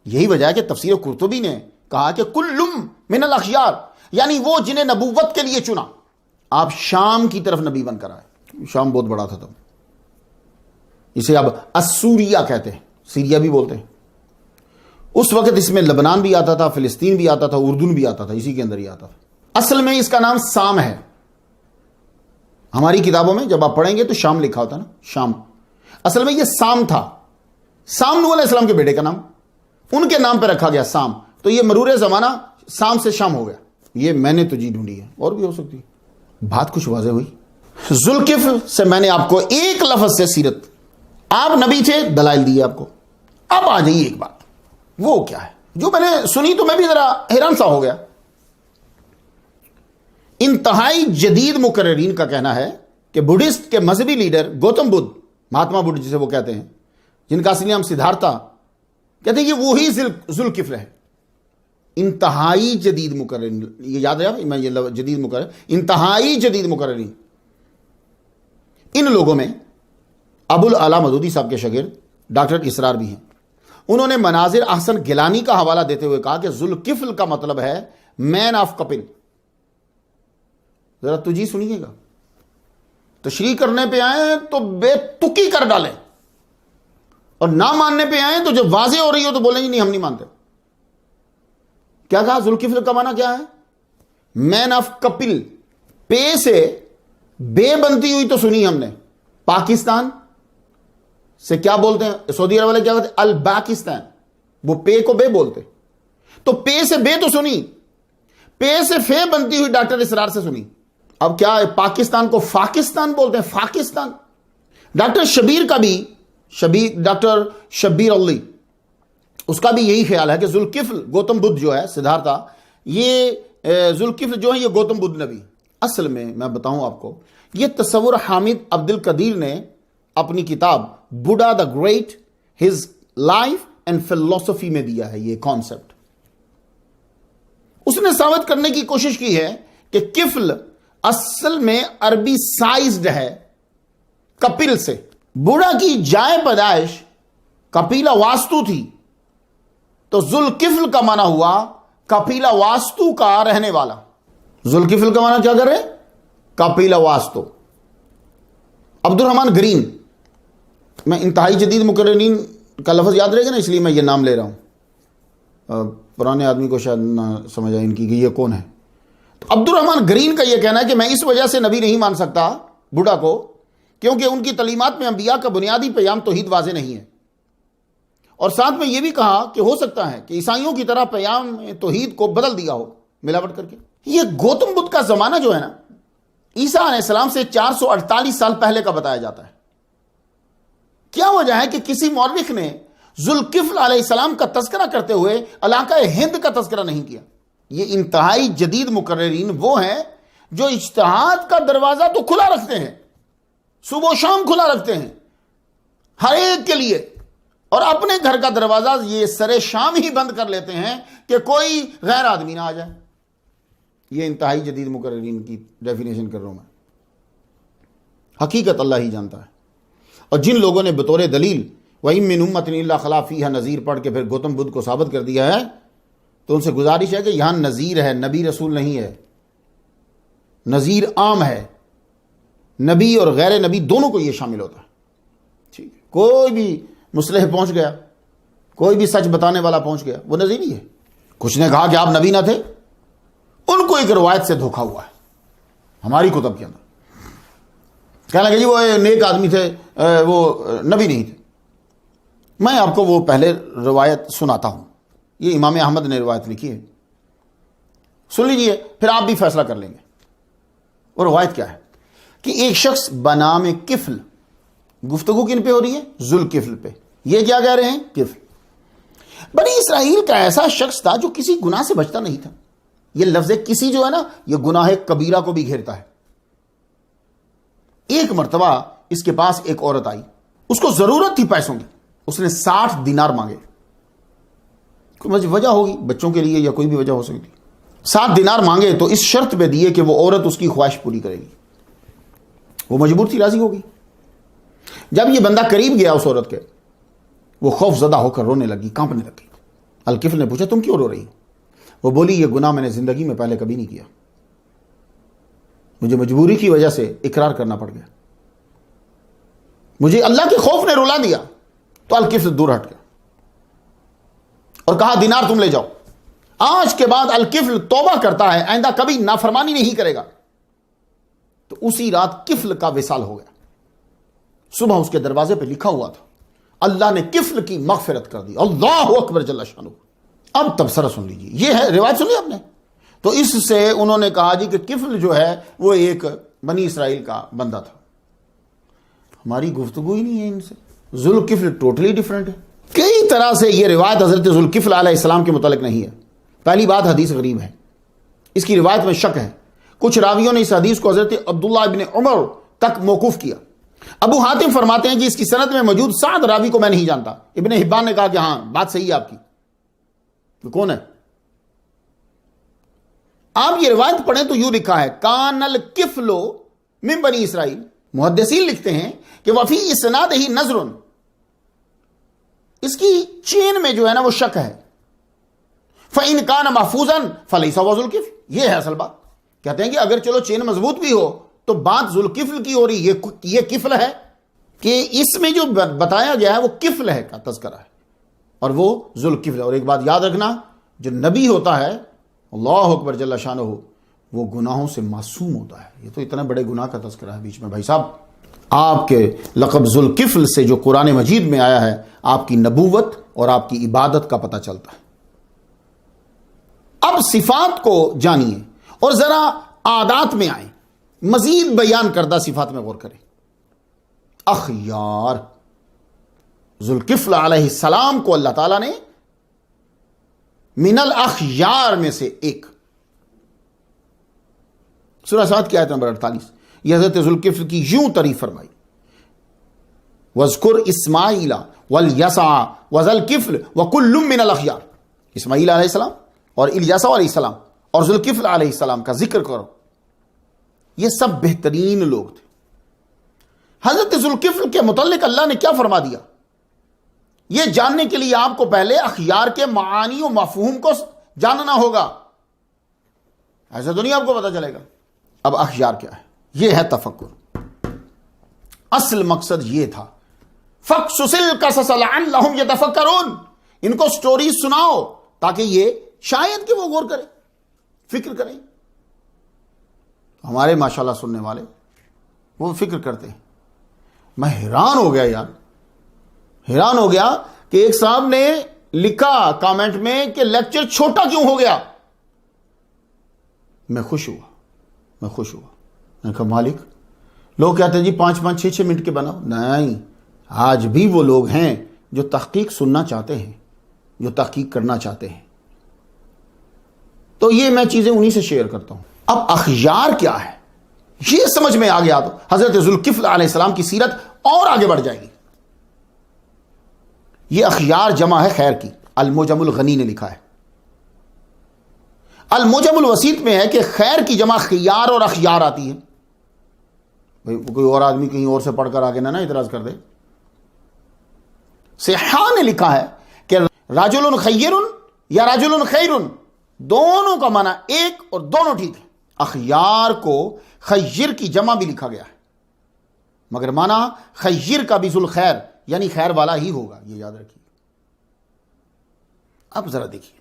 یہی وجہ ہے کہ تفسیر قرطبی نے کہا کہ کلم من الاخیار, یعنی وہ جنہیں نبوت کے لیے چنا. آپ شام کی طرف نبی بن کر آئے. شام بہت بڑا تھا تب, اسے اب اسوریا کہتے ہیں, سیریا بھی بولتے ہیں. اس وقت اس میں لبنان بھی آتا تھا, فلسطین بھی آتا تھا, اردن بھی آتا تھا, اسی کے اندر ہی آتا تھا. اصل میں اس کا نام سام ہے. ہماری کتابوں میں جب آپ پڑھیں گے تو شام لکھا ہوتا نا, شام. اصل میں یہ سام تھا. سام نوح علیہ السلام کے بیٹے کا نام, ان کے نام پہ رکھا گیا سام. تو یہ مرور زمانہ سام سے شام ہو گیا. یہ میں نے تو جی ڈھونڈی ہے, اور بھی ہو سکتی ہے. بات کچھ واضح ہوئی. ذوالکفل سے میں نے آپ کو ایک لفظ سے سیرت, آپ نبی تھے, دلائل دیے آپ کو. اب آ جائیے ایک بات, وہ کیا ہے جو میں نے سنی تو میں بھی ذرا حیران سا ہو گیا. انتہائی جدید مقررین کا کہنا ہے کہ بدھسٹ کے مذہبی لیڈر گوتم بدھ, مہاتما بدھ جسے وہ کہتے ہیں, جن کا اصلی نام سدھارتھا, کہتے ہیں یہ وہی ذوالکفل ہے. انتہائی جدید مقررین, یہ یاد ہے میں یہ جدید مقرر, انتہائی جدید مقررین. ان لوگوں میں ابو الاعلی مودودی صاحب کے شاگرد ڈاکٹر اسرار بھی ہیں. انہوں نے مناظر احسن گیلانی کا حوالہ دیتے ہوئے کہا کہ ذوالکفل کا مطلب ہے مین آف کپل. ذرا تجھی سنیے گا, تشریح کرنے پہ آئیں تو بے تکی کر ڈالیں, اور نہ ماننے پہ آئیں تو جب واضح ہو رہی ہو تو بولیں گے نہیں ہم نہیں مانتے. کیا کہا ذوالکفل کا معنی کیا ہے؟ مین آف کپل. پے سے بے بنتی ہوئی تو سنی ہم نے. پاکستان سے کیا بولتے ہیں, سعودی عرب والے کیا کہتے ہیں, الباکستان. وہ پے کو بے بولتے. تو پے سے بے تو سنی, پے سے فے بنتی ہوئی ڈاکٹر اسرار سے سنی. اب کیا پاکستان کو فاکستان بولتے ہیں, فاکستان. ڈاکٹر شبیر کا بھی, ڈاکٹر شبیر علی, اس کا بھی یہی خیال ہے کہ ذوالکفل گوتم بدھ جو ہے, سدھارتھا, یہ ذوالکفل جو ہے یہ گوتم بدھ نبی. اصل میں بتاؤں آپ کو, یہ تصور حامد عبد القدیر نے اپنی کتاب Buddha the great his life and philosophy میں دیا ہے. یہ کانسیپٹ اس نے ثابت کرنے کی کوشش کی ہے کہ کفل اصل میں عربی سائزڈ ہے کپل سے. بوڑھا کی جائے پیدائش کپیلا واسطو تھی, تو ذوالکفل کا معنی ہوا کپیلا واسطو کا رہنے والا. ذوالکفل کا معنی کیا کر رہے؟ کپیلا واسطو. عبد الرحمن گرین میں انتہائی جدید مقررین کا لفظ یاد رہے گا نا، اس لیے میں یہ نام لے رہا ہوں، پرانے آدمی کو شاید نہ سمجھ آئے ان کی کہ یہ کون ہے۔ تو عبد الرحمن گرین کا یہ کہنا ہے کہ میں اس وجہ سے نبی نہیں مان سکتا بڈھا کو کیونکہ ان کی تعلیمات میں انبیاء کا بنیادی پیام توحید واضح نہیں ہے، اور ساتھ میں یہ بھی کہا کہ ہو سکتا ہے کہ عیسائیوں کی طرح پیام توحید کو بدل دیا ہو ملاوٹ کر کے۔ یہ گوتم بدھ کا زمانہ جو ہے نا، عیسیٰ علیہ السلام سے 448 سال پہلے کا بتایا جاتا ہے۔ کیا وجہ ہے کہ کسی مورخ نے ذوالکفل علیہ السلام کا تذکرہ کرتے ہوئے علاقہ ہند کا تذکرہ نہیں کیا؟ یہ انتہائی جدید مقررین وہ ہیں جو اجتہاد کا دروازہ تو کھلا رکھتے ہیں، صبح و شام کھلا رکھتے ہیں ہر ایک کے لیے، اور اپنے گھر کا دروازہ یہ سر شام ہی بند کر لیتے ہیں کہ کوئی غیر آدمی نہ آ جائے۔ یہ انتہائی جدید مقررین کی ڈیفینیشن کر رہا ہوں میں، حقیقت اللہ ہی جانتا ہے۔ اور جن لوگوں نے بطور دلیل وَإِن مِّنْ أُمَّةٍ إِلَّا خَلَا فِيهَا نذیر پڑھ کے پھر گوتم بدھ کو ثابت کر دیا ہے، تو ان سے گزارش ہے کہ یہاں نذیر ہے، نبی رسول نہیں ہے۔ نذیر عام ہے، نبی اور غیر نبی دونوں کو یہ شامل ہوتا ہے۔ ٹھیک ہے، کوئی بھی مصلح پہنچ گیا، کوئی بھی سچ بتانے والا پہنچ گیا، وہ نذیر ہی ہے۔ کچھ نے کہا کہ آپ نبی نہ تھے، ان کو ایک روایت سے دھوکا ہوا ہے ہماری کتب کے اندر، کہنے لگے جی وہ نیک آدمی تھے، وہ نبی نہیں تھے۔ میں آپ کو وہ پہلے روایت سناتا ہوں، یہ امام احمد نے روایت لکھی ہے، سن لیجئے، پھر آپ بھی فیصلہ کر لیں گے۔ وہ روایت کیا ہے کہ ایک شخص بنام کفل، گفتگو کن پہ ہو رہی ہے؟ ذوالکفل پہ۔ یہ کیا کہہ رہے ہیں؟ کفل۔ بنی اسرائیل کا ایسا شخص تھا جو کسی گناہ سے بچتا نہیں تھا۔ یہ لفظ کسی جو ہے نا، یہ گناہ کبیرہ کو بھی گھیرتا ہے۔ ایک مرتبہ اس کے پاس ایک عورت آئی، اس کو ضرورت تھی پیسوں کی، اس نے 60 دینار مانگے۔ کوئی وجہ ہوگی بچوں کے لیے یا کوئی بھی وجہ ہو سکتی، 7 دینار مانگے تو اس شرط پہ دیے کہ وہ عورت اس کی خواہش پوری کرے گی۔ وہ مجبور تھی، راضی ہوگی۔ جب یہ بندہ قریب گیا اس عورت کے، وہ خوف زدہ ہو کر رونے لگی، کانپنے لگی۔ الکفل نے پوچھا تم کیوں رو رہی؟ وہ بولی یہ گناہ میں نے زندگی میں پہلے کبھی نہیں کیا، مجھے مجبوری کی وجہ سے اقرار کرنا پڑ گیا، مجھے اللہ کے خوف نے رلا دیا۔ تو الکفل دور ہٹ گیا اور کہا دینار تم لے جاؤ۔ آج کے بعد الکفل توبہ کرتا ہے، آئندہ کبھی نافرمانی نہیں کرے گا۔ تو اسی رات کفل کا وصال ہو گیا۔ صبح اس کے دروازے پہ لکھا ہوا تھا اللہ نے کفل کی مغفرت کر دی۔ اللہ اکبر جل شانہ۔ اب تبصرہ سن لیجیے، یہ ہے روایت، سن لی آپ نے؟ تو اس سے انہوں نے کہا جی کہ کفل جو ہے وہ ایک بنی اسرائیل کا بندہ تھا۔ ہماری گفتگو ہی نہیں ہے ان سے، ذوالکفل ٹوٹلی ڈیفرنٹ ہے۔ کئی طرح سے یہ روایت حضرت ذوالکفل علیہ السلام کے متعلق نہیں ہے۔ پہلی بات، حدیث غریب ہے، اس کی روایت میں شک ہے۔ کچھ راویوں نے اس حدیث کو حضرت عبداللہ ابن عمر تک موقوف کیا۔ ابو حاتم فرماتے ہیں کہ اس کی سند میں موجود سعد راوی کو میں نہیں جانتا۔ ابن حبان نے کہا کہ ہاں بات صحیح ہے آپ کی، تو کون ہے؟ آپ یہ روایت پڑھیں تو یوں لکھا ہے کان الکفل من بنی اسرائیل۔ محدثین لکھتے ہیں کہ وفی اسنادہ نظر، اس کی چین میں جو ہے نا وہ شک ہے۔ فَإِنْ كَانَ مَحْفُوظًا فَلَيْسَ هُوَ ذُوالْكِفْلِ، یہ ہے اصل بات۔ کہتے ہیں کہ اگر چلو چین مضبوط بھی ہو تو بات ذوالکفل کی ہو رہی، یہ کفل ہے، کہ اس میں جو بتایا گیا ہے وہ کفل ہے کا تذکرہ ہے اور وہ ذوالکفل ہے۔ اور ایک بات یاد رکھنا، جو نبی ہوتا ہے اللہ اکبر جل شانہ وہ گناہوں سے معصوم ہوتا ہے۔ یہ تو اتنا بڑے گناہ کا تذکرہ ہے بیچ میں۔ بھائی صاحب، آپ کے لقب ذوالکفل سے جو قرآن مجید میں آیا ہے، آپ کی نبوت اور آپ کی عبادت کا پتہ چلتا ہے۔ اب صفات کو جانیے اور ذرا عادات میں آئیں، مزید بیان کردہ صفات میں غور کریں۔ اخیار، ذوالکفل علیہ السلام کو اللہ تعالیٰ نے من الاخیار میں سے ایک، سورہ صاد کی آیت نمبر 48، یہ حضرت ذوالکفل کی یوں تعریف فرمائی، وَاذْكُرْ إِسْمَاعِيلَ وَالْيَسَعَ وَذَا الْكِفْلِ وَكُلٌّ مِّنَ الْأَخْيَارِ۔ اسماعیل علیہ السلام اور الیسع علیہ السلام اور ذوالکفل علیہ السلام کا ذکر کرو، یہ سب بہترین لوگ تھے۔ حضرت ذوالکفل کے متعلق اللہ نے کیا فرما دیا؟ یہ جاننے کے لیے آپ کو پہلے اخیار کے معانی و مفہوم کو جاننا ہوگا، ایسا تو نہیں آپ کو پتا چلے گا۔ اب اخیار کیا ہے؟ یہ ہے تفکر۔ اصل مقصد یہ تھا فَقْصُصِ الْقَصَصَ لَعَلَّهُمْ يَتَفَكَّرُونَ، ان کو سٹوری سناؤ تاکہ یہ شاید کہ وہ غور کریں، فکر کریں۔ ہمارے ماشاءاللہ سننے والے وہ فکر کرتے ہیں۔ میں حیران ہو گیا یار، حیران ہو گیا کہ ایک صاحب نے لکھا کامنٹ میں کہ لیکچر چھوٹا کیوں ہو گیا۔ میں خوش ہوا، میں نے کہا مالک، لوگ کہتے ہیں جی 5-5 6-6 منٹ کے بناؤ، نہیں، آج بھی وہ لوگ ہیں جو تحقیق سننا چاہتے ہیں، جو تحقیق کرنا چاہتے ہیں۔ تو یہ میں چیزیں انہی سے شیئر کرتا ہوں۔ اب اخیار کیا ہے یہ سمجھ میں آ گیا تو حضرت ذوالکفل علیہ السلام کی سیرت اور آگے بڑھ جائے گی۔ یہ اخیار جمع ہے خیر کی، المعجم الغنی نے لکھا ہے۔ المعجم الوسیط میں ہے کہ خیر کی جمع خیار اور اخیار آتی ہے۔ بھئی کوئی اور آدمی کہیں اور سے پڑھ کر آگے نہ اعتراض کر دے۔ صحاح نے لکھا ہے کہ رجل خیر یا رجل خیر دونوں کا معنی ایک اور دونوں ٹھیک ہے۔ اخیار کو خیر کی جمع بھی لکھا گیا ہے، مگر معنی خیر کا بھی ذوالخیر یعنی خیر والا ہی ہوگا، یہ یاد رکھیے۔ اب ذرا دیکھیے،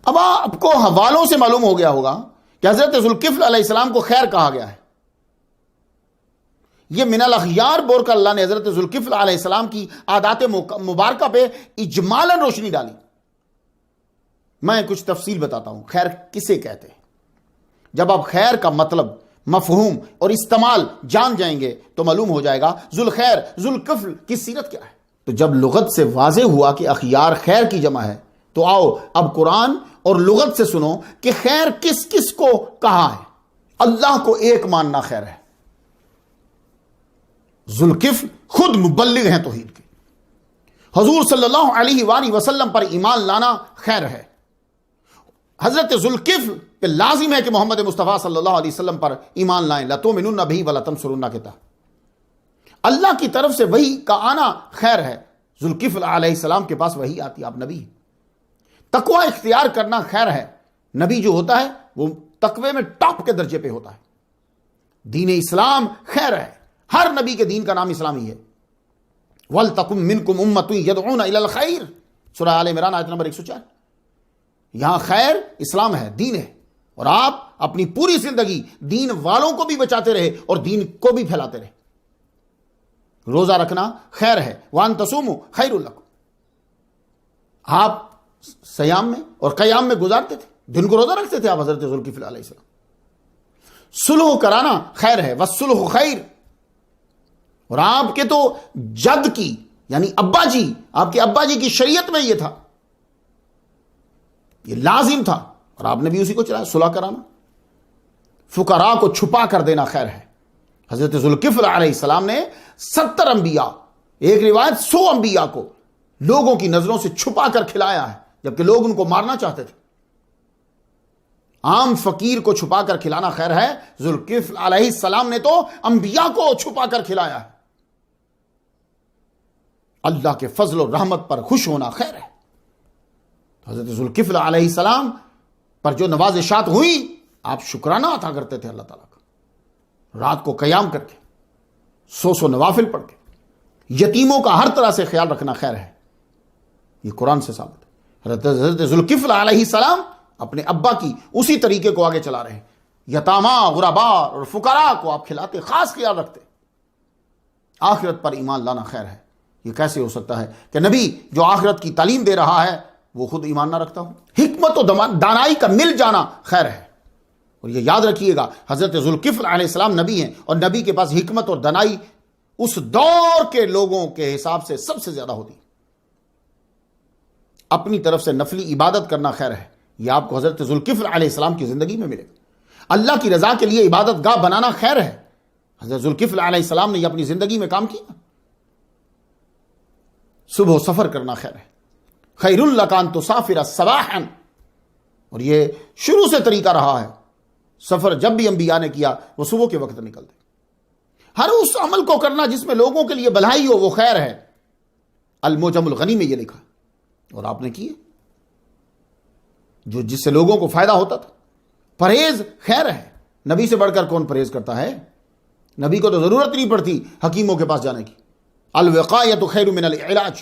اب آپ کو حوالوں سے معلوم ہو گیا ہوگا کہ حضرت ذوالکفل علیہ السلام کو خیر کہا گیا ہے۔ یہ من الاخیار بول کر اللہ نے حضرت ذوالکفل علیہ السلام کی عادات مبارکہ پہ اجمالاً روشنی ڈالی۔ میں کچھ تفصیل بتاتا ہوں، خیر کسے کہتے ہیں۔ جب آپ خیر کا مطلب، مفہوم اور استعمال جان جائیں گے تو معلوم ہو جائے گا ذوالخیر ذوالکفل کی سیرت کیا ہے۔ تو جب لغت سے واضح ہوا کہ اخیار خیر کی جمع ہے تو آؤ اب قرآن اور لغت سے سنو کہ خیر کس کس کو کہا ہے۔ اللہ کو ایک ماننا خیر ہے۔ ذوالکفل خود مبلغ ہیں توحید کے۔ حضور صلی اللہ علیہ وآلہ وسلم پر ایمان لانا خیر ہے۔ حضرت ذوالکفل پہ لازم ہے کہ محمد مصطفیٰ صلی اللہ علیہ وسلم پر ایمان لائیں، لَتُؤْمِنُنَّ بِهِ وَلَتَنْصُرُنَّهُ کے تحت۔ اللہ کی طرف سے وحی کا آنا خیر ہے۔ ذوالکفل علیہ السلام کے پاس وحی آتی، آپ نبی ہیں۔ تقوی اختیار کرنا خیر ہے۔ نبی جو ہوتا ہے وہ تقوی میں ٹاپ کے درجے پہ ہوتا ہے۔ دین اسلام خیر ہے، ہر نبی کے دین کا نام اسلام ہی ہے۔ وَلْتَكُن مِّنكُمْ أُمَّةٌ يَدْعُونَ إِلَى الْخَيْرِ، سورہ آل عمران آیت نمبر 104۔ یہاں خیر اسلام ہے، دین ہے، اور آپ اپنی پوری زندگی دین والوں کو بھی بچاتے رہے اور دین کو بھی پھیلاتے رہے۔ روزہ رکھنا خیر ہے، وَأَن تَصُومُوا خَيْرٌ لَكُمْ۔ آپ سیام میں اور قیام میں گزارتے تھے، دن کو روزہ رکھتے تھے آپ حضرت ذوالکفل علیہ السلام۔ صلح کرانا خیر ہے، وَالصُّلْحُ خَيْرٌ۔ اور آپ کے تو جد کی یعنی ابا جی، آپ کے ابا جی کی شریعت میں یہ تھا، یہ لازم تھا، اور آپ نے بھی اسی کو چلایا، صلح کرانا۔ فقراء کو چھپا کر دینا خیر ہے۔ حضرت ذوالکفل علیہ السلام نے 70 انبیاء، ایک روایت 100 انبیاء کو لوگوں کی نظروں سے چھپا کر کھلایا ہے، جبکہ لوگ ان کو مارنا چاہتے تھے۔ عام فقیر کو چھپا کر کھلانا خیر ہے، ذوالکفل علیہ السلام نے تو انبیاء کو چھپا کر کھلایا ہے۔ اللہ کے فضل و رحمت پر خوش ہونا خیر ہے۔ حضرت ذوالکفل علیہ السلام پر جو نوازشات ہوئی، آپ شکرانہ عطا کرتے تھے اللہ تعالیٰ کا، رات کو قیام کر کے 100 نوافل پڑھ کے۔ یتیموں کا ہر طرح سے خیال رکھنا خیر ہے، یہ قرآن سے ثابت ہے۔ حضرت ذوالکفل علیہ السلام اپنے ابا کی اسی طریقے کو آگے چلا رہے ہیں۔ یتامہ، غرباء اور فقراء کو آپ کھلاتے، خاص خیال رکھتے۔ آخرت پر ایمان لانا خیر ہے۔ یہ کیسے ہو سکتا ہے کہ نبی جو آخرت کی تعلیم دے رہا ہے وہ خود ایمان نہ رکھتا ہو؟ حکمت و دانائی کا مل جانا خیر ہے۔ اور یہ یاد رکھیے گا، حضرت ذوالکفل علیہ السلام نبی ہیں، اور نبی کے پاس حکمت اور دانائی اس دور کے لوگوں کے حساب سے سب سے زیادہ ہوتی۔ اپنی طرف سے نفلی عبادت کرنا خیر ہے، یہ آپ کو حضرت ذوالکفل علیہ السلام کی زندگی میں ملے گا۔ اللہ کی رضا کے لیے عبادت گاہ بنانا خیر ہے، حضرت ذوالکفل علیہ السلام نے یہ اپنی زندگی میں کام کیا۔ صبح و سفر کرنا خیر ہے، خیر لک ان تسافر صباحا، اور یہ شروع سے طریقہ رہا ہے۔ سفر جب بھی انبیاء نے کیا وہ صبح کے وقت نکلتے۔ ہر اس عمل کو کرنا جس میں لوگوں کے لیے بھلائی ہو وہ خیر ہے۔ المعجم الغنی میں یہ لکھا، اور آپ نے کیے جو جس سے لوگوں کو فائدہ ہوتا تھا۔ پرہیز خیر ہے، نبی سے بڑھ کر کون پرہیز کرتا ہے؟ نبی کو تو ضرورت نہیں پڑتی حکیموں کے پاس جانے کی، الوقایۃ خیر من العلاج،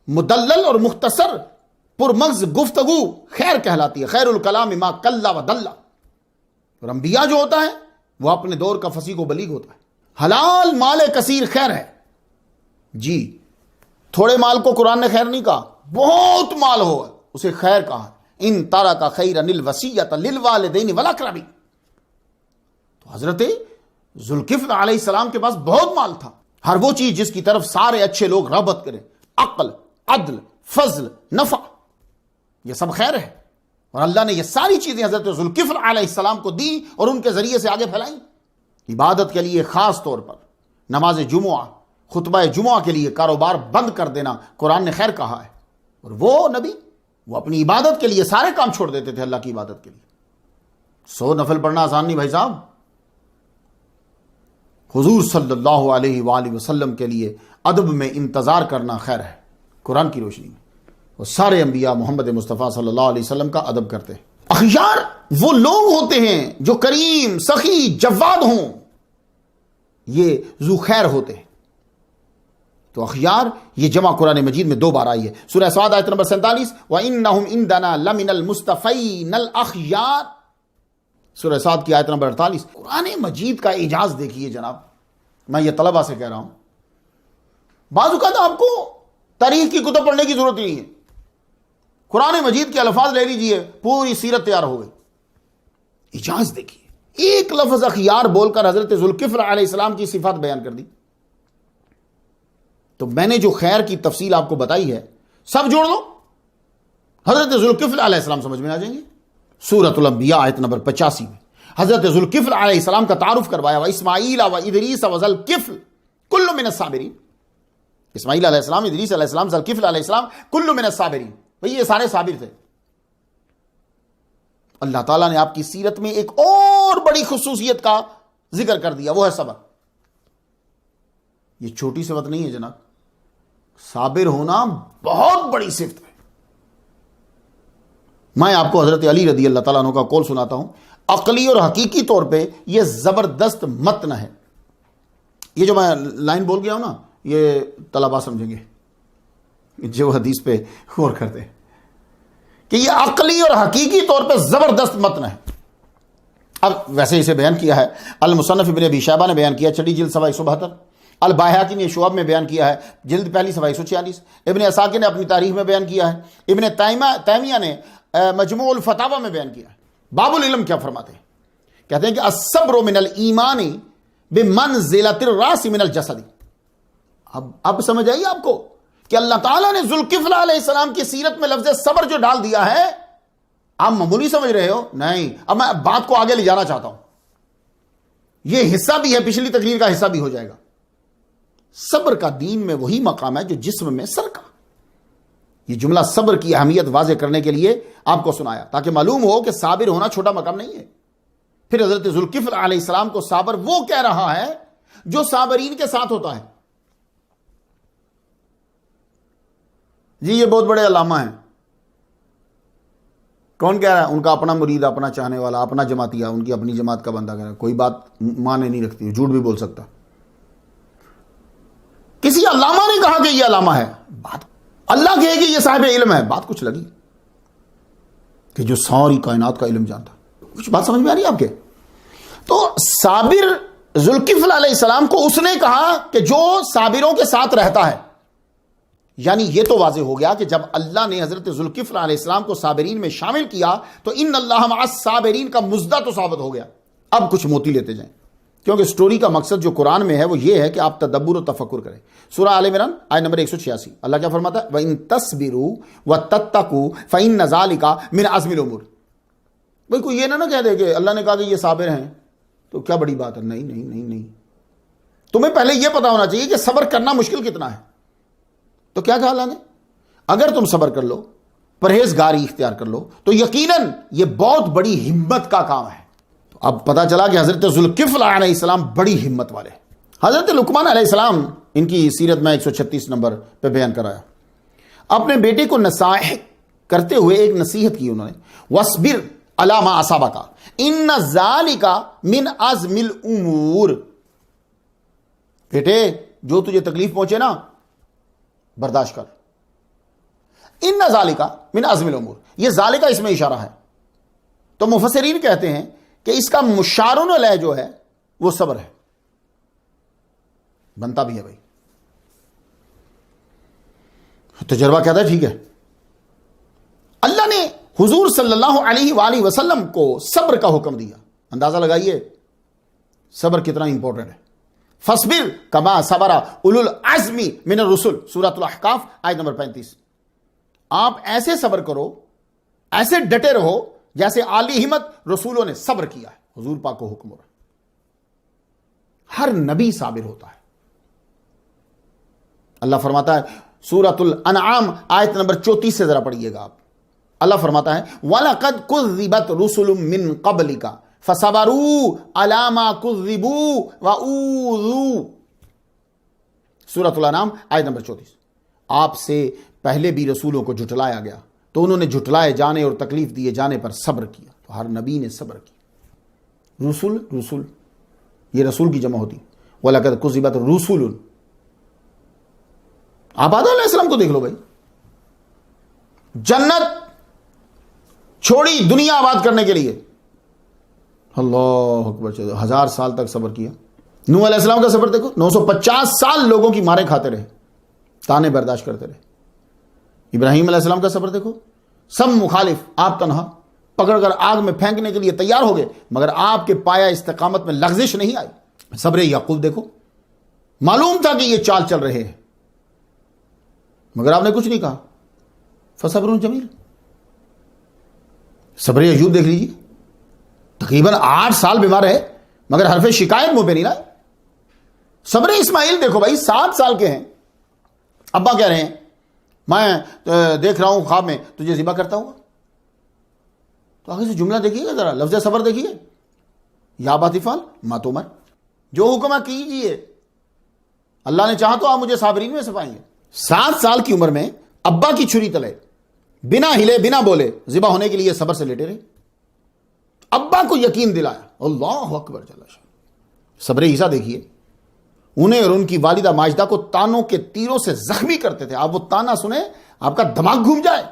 مدلل اور مختصر پرمغز گفتگو خیر کہلاتی ہے. خیر الکلام ما قل و دل. اور انبیاء جو ہوتا ہے وہ اپنے دور کا فصیح و بلیغ ہوتا ہے. حلال مال کثیر خیر ہے. جی تھوڑے مال کو قرآن نے خیر نہیں کہا، بہت مال ہو اسے خیر کہا. ان ترک خیرا الوصیۃ للوالدین والاقربین. تو حضرت ذوالکفل علیہ السلام کے پاس بہت مال تھا. ہر وہ چیز جس کی طرف سارے اچھے لوگ رغبت کریں، عقل، عدل، فضل، نفع، یہ سب خیر ہے. اور اللہ نے یہ ساری چیزیں حضرت ذوالکفل علیہ السلام کو دی اور ان کے ذریعے سے آگے پھیلائیں. عبادت کے لیے خاص طور پر نماز جمعہ، خطبہ جمعہ کے لیے کاروبار بند کر دینا قرآن نے خیر کہا ہے. اور وہ نبی وہ اپنی عبادت کے لیے سارے کام چھوڑ دیتے تھے اللہ کی عبادت کے لیے. 100 نفل پڑھنا آسان نہیں بھائی صاحب. حضور صلی اللہ علیہ وآلہ وسلم کے لیے ادب میں انتظار کرنا خیر ہے. قرآن کی روشنی میں وہ سارے انبیاء محمد مصطفیٰ صلی اللہ علیہ وسلم کا ادب کرتے ہیں. اخیار وہ لوگ ہوتے ہیں جو کریم، سخی، جواد ہوں، یہ ذو خیر ہوتے ہیں. تو اخیار یہ جمع قرآن مجید میں 2 بار آئی ہے. سورہ صاد آیت نمبر 47 وَإِنَّهُمْ عِنْدَنَا لَمِنَ الْمُصْطَفَيْنَ الْأَخْيَارِ. سورہ صاد کی آیت نمبر 48. قرآن مجید کا اعجاز دیکھیے جناب. میں یہ طلبہ سے کہہ رہا ہوں، بعض اوقات آپ کو تاریخ کی کتب پڑھنے کی ضرورت نہیں ہے، قرآن مجید کے الفاظ لے لیجئے، پوری سیرت تیار ہو گئی. اعجاز دیکھیے. ایک لفظ اخیار بول کر حضرت ذوالکفل علیہ السلام کی صفات بیان کر دی. تو میں نے جو خیر کی تفصیل آپ کو بتائی ہے سب جوڑ دو، حضرت ذوالکفل علیہ السلام سمجھ میں آ جائیں گے. سورۃ الانبیاء آیت نمبر 85 میں حضرت ذوالکفل علیہ السلام کا تعارف کروایا. واسماعیل و ادریس و ذوالکفل کل من الصابرین. اسماعیل علیہ السلام، ادریس علیہ السلام، ذوالکفل علیہ السلام کل من الصابرین. بھئی یہ سارے صابر تھے. اللہ تعالیٰ نے آپ کی سیرت میں ایک اور بڑی خصوصیت کا ذکر کر دیا، وہ ہے صبر. یہ چھوٹی صفت نہیں ہے جناب، صابر ہونا بہت بڑی صفت ہے. میں آپ کو حضرت علی رضی اللہ تعالیٰ عنہ کا قول سناتا ہوں. عقلی اور حقیقی طور پہ یہ زبردست متن ہے. یہ جو میں لائن بول گیا ہوں نا، یہ طلباء سمجھیں گے جو حدیث پہ غور کرتے ہیں کہ یہ عقلی اور حقیقی طور پہ زبردست متن ہے. اب ویسے اسے بیان کیا ہے المصنف ابن ابی شیبہ نے بیان کیا، چھٹی جلد صفحہ 172. البیہقی نے شعب میں بیان کیا ہے، جلد پہلی صفحہ 146. ابن اساکر نے اپنی تاریخ میں بیان کیا ہے. ابن تیمیہ نے مجموع الفتاوی میں بیان کیا ہے. باب العلم کیا فرماتے ہیں؟ کہتے ہیں کہ الصبر من الایمان بمنزلۃ الراس من الجسد. اب سمجھ آئی آپ کو کہ اللہ تعالیٰ نے ذوالکفل علیہ السلام کی سیرت میں لفظ صبر جو ڈال دیا ہے، آپ معمولی سمجھ رہے ہو؟ نہیں. اب میں بات کو آگے لے جانا چاہتا ہوں. یہ حصہ بھی ہے، پچھلی تقریر کا حصہ بھی ہو جائے گا. صبر کا دین میں وہی مقام ہے جو جسم میں سر کا. یہ جملہ صبر کی اہمیت واضح کرنے کے لیے آپ کو سنایا تاکہ معلوم ہو کہ صابر ہونا چھوٹا مقام نہیں ہے. پھر حضرت ذوالکفل علیہ السلام کو صابر وہ کہہ رہا ہے جو صابرین کے ساتھ ہوتا ہے. جی یہ بہت بڑے علامہ ہیں. کون کہہ رہا ہے؟ ان کا اپنا مرید، اپنا چاہنے والا، اپنا جماعتیہ، ان کی اپنی جماعت کا بندہ کہہ رہا ہے. کوئی بات معنی نہیں رکھتی، جھوٹ بھی بول سکتا. کسی علامہ نے کہا کہ یہ علامہ ہے، بات اللہ کہے کہ یہ صاحب علم ہے، بات کچھ لگی کہ جو ساری کائنات کا علم جانتا. کچھ بات سمجھ میں آ رہی ہے آپ کے؟ تو صابر ذوالکفل علیہ السلام کو اس نے کہا کہ جو صابروں کے ساتھ رہتا ہے. یعنی یہ تو واضح ہو گیا کہ جب اللہ نے حضرت ذوالکفل علیہ السلام کو صابرین میں شامل کیا تو ان اللہ مع الصابرین کا مزدہ تو ثابت ہو گیا. اب کچھ موتی لیتے جائیں، کیونکہ سٹوری کا مقصد جو قرآن میں ہے وہ یہ ہے کہ آپ تدبر و تفکر کریں. سورہ آل عمران آیت نمبر 186 اللہ کیا فرماتا ہے؟ وَإِن تَصْبِرُوا وَتَتَّقُوا فَإِنَّ ذَلِكَ مِنْ عَزْمِ الْأُمُورِ. بھئی کوئی یہ نہ کہہ دے کہ اللہ نے کہا کہ یہ صابر ہیں تو کیا بڑی بات ہے. نہیں نہیں نہیں نہیں، تمہیں پہلے یہ پتا ہونا چاہیے کہ صبر کرنا مشکل کتنا ہے. تو کیا کہا اللہ نے؟ اگر تم صبر کر لو، پرہیزگاری اختیار کر لو تو یقیناً یہ بہت بڑی ہمت کا کام ہے. تو اب پتا چلا کہ حضرت ذوالکفل علیہ السلام بڑی ہمت والے. حضرت لقمان علیہ السلام، ان کی سیرت میں 136 نمبر پہ بیان کرایا. اپنے بیٹے کو نصائح کرتے ہوئے ایک نصیحت کی انہوں نے، وَاصْبِرْ عَلَىٰ مَا أَصَابَكَ إِنَّ ذَلِكَ مِنْ عَزْمِ الْأُمُورِ. بیٹے جو تجھے تکلیف پہنچے نا برداشت کر. ان ذالک من عزم الامور، یہ ذالک اس میں اشارہ ہے. تو مفسرین کہتے ہیں کہ اس کا مشار علیہ جو ہے وہ صبر ہے. بنتا بھی ہے بھائی. تجربہ کہتا ہے ٹھیک ہے. اللہ نے حضور صلی اللہ علیہ وآلہ وسلم کو صبر کا حکم دیا. اندازہ لگائیے صبر کتنا امپورٹنٹ ہے. فصبر کما صبر اولو العزم من الرسل، سورۃ الاحقاف آیت نمبر 35. آپ ایسے صبر کرو، ایسے ڈٹے رہو جیسے عالی ہمت رسولوں نے صبر کیا ہے. حضور پاک کو حکم ہو رہا ہے. ہر نبی صابر ہوتا ہے. اللہ فرماتا ہے سورۃ الانعام آیت نمبر 34 سے ذرا پڑھیے گا آپ. اللہ فرماتا ہے وَلَقَدْ كُذِّبَتْ رُسُلٌ مِّن قَبْلِكَ فَصَبَرُوا عَلَىٰ مَا كُذِّبُوا وَأُوذُوا. سورۃ الانعام آیت نمبر 34. آپ سے پہلے بھی رسولوں کو جھٹلایا گیا تو انہوں نے جھٹلائے جانے اور تکلیف دیے جانے پر صبر کیا. تو ہر نبی نے صبر کیا. رسول یہ رسول کی جمع ہوتی. وَلَقَدْ كُذِّبَتْ رُسُلٌ. آپ آدم علیہ السلام کو دیکھ لو بھائی. جنت چھوڑی دنیا آباد کرنے کے لیے. اللہ اکبر. 1000 سال تک صبر کیا. نوح علیہ السلام کا صبر دیکھو. 950 سال لوگوں کی مارے کھاتے رہے، تانے برداشت کرتے رہے. ابراہیم علیہ السلام کا صبر دیکھو. سب مخالف، آپ تنہا، پکڑ کر آگ میں پھینکنے کے لیے تیار ہو گئے مگر آپ کے پایا استقامت میں لغزش نہیں آئی. صبر یعقوب دیکھو. معلوم تھا کہ یہ چال چل رہے ہیں مگر آپ نے کچھ نہیں کہا. فصبر جمیل. صبر ایوب دیکھ لیجیے. تقریباً 8 سال بیمار رہے مگر حرف شکایت منہ پہ نہیں لائے. صبر اسماعیل دیکھو بھائی، 7 سال کے ہیں. ابا کہہ رہے ہیں میں دیکھ رہا ہوں خواب میں تجھے ذبح کرتا ہوں. تو آگے سے جملہ دیکھیے گا ذرا، لفظ صبر دیکھیے. یا باطفال ما تمر، جو حکم ہے کیجیے، اللہ نے چاہا تو آپ مجھے صابرین میں سے پائیں گے. 7 سال کی عمر میں ابا کی چھری تلے بنا ہلے بنا بولے ذبح ہونے کے لیے صبر سے لیٹے رہے. ابا کو یقین دلایا. اللہ اکبر جل شان. صبر عیسیٰ دیکھیے. انہیں اور ان کی والدہ ماجدہ کو تانوں کے تیروں سے زخمی کرتے تھے. آپ وہ تانا سنیں آپ کا دماغ گھوم جائے.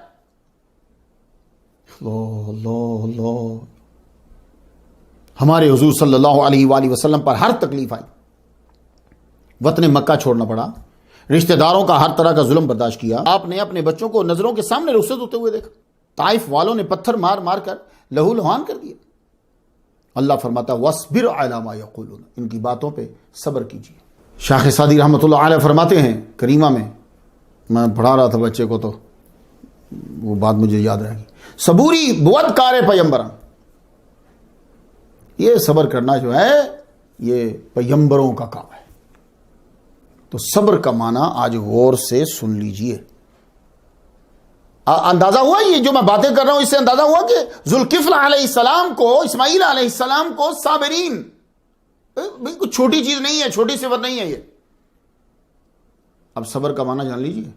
اللہ اللہ اللہ. ہمارے حضور صلی اللہ علیہ وآلہ وسلم پر ہر تکلیف آئی. وطن مکہ چھوڑنا پڑا، رشتہ داروں کا ہر طرح کا ظلم برداشت کیا. آپ نے اپنے بچوں کو نظروں کے سامنے رخصت ہوتے ہوئے دیکھا. طائف والوں نے پتھر مار مار کر لہو لہان کر دیا. اللہ فرماتا وَاصْبِرْ عَلَىٰ مَا يَقُولُونَ، ان کی باتوں پہ صبر کیجیے. شیخ سعدی رحمۃ اللہ علیہ فرماتے ہیں کریمہ میں پڑھا رہا تھا بچے کو تو وہ بات مجھے یاد رہے گی. صبوری بود کار پیمبران. یہ صبر کرنا جو ہے یہ پیمبروں کا کام ہے. تو صبر کا معنی آج غور سے سن لیجئے. اندازہ ہوا یہ جو میں باتیں کر رہا ہوں اس سے اندازہ ہوا کہ ذوالکفل علیہ السلام کو، اسماعیل علیہ السلام کو صابرین، بالکل چھوٹی چیز نہیں ہے، چھوٹی صفت نہیں ہے یہ. اب صبر کا معنی جان لیجئے.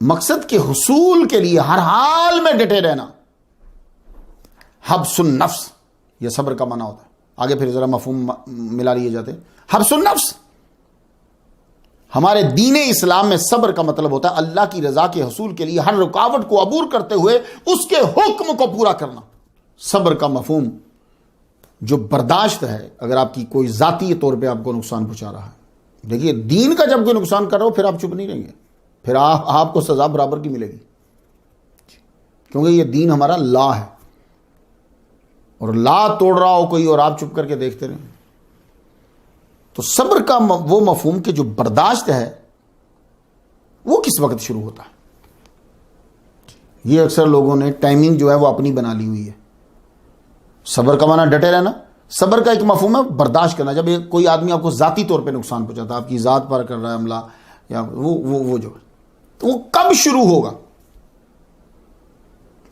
مقصد کے حصول کے لیے ہر حال میں ڈٹے رہنا. حبس النفس یہ صبر کا معنی ہوتا ہے. آگے پھر ذرا مفہوم ملا لیے جاتے ہیں. حبس النفس ہمارے دین اسلام میں صبر کا مطلب ہوتا ہے اللہ کی رضا کے حصول کے لیے ہر رکاوٹ کو عبور کرتے ہوئے اس کے حکم کو پورا کرنا. صبر کا مفہوم جو برداشت ہے اگر آپ کی کوئی ذاتی طور پہ آپ کو نقصان پہنچا رہا ہے. دیکھیے دین کا جب کوئی نقصان کر رہا ہو پھر آپ چپ نہیں رہیں گے، پھر آپ کو سزا برابر کی ملے گی، کیونکہ یہ دین ہمارا لا ہے. اور لا توڑ رہا ہو کوئی اور آپ چپ کر کے دیکھتے رہیں. تو صبر کا وہ مفہوم کہ جو برداشت ہے وہ کس وقت شروع ہوتا ہے. یہ اکثر لوگوں نے ٹائمنگ جو ہے وہ اپنی بنا لی ہوئی ہے. صبر کا معنی ڈٹے رہنا. صبر کا ایک مفہوم ہے برداشت کرنا. جب کوئی آدمی آپ کو ذاتی طور پہ نقصان پہنچاتا ہے، آپ کی ذات پر کر رہا ہے حملہ یا وہ جو ہے، تو وہ کب شروع ہوگا؟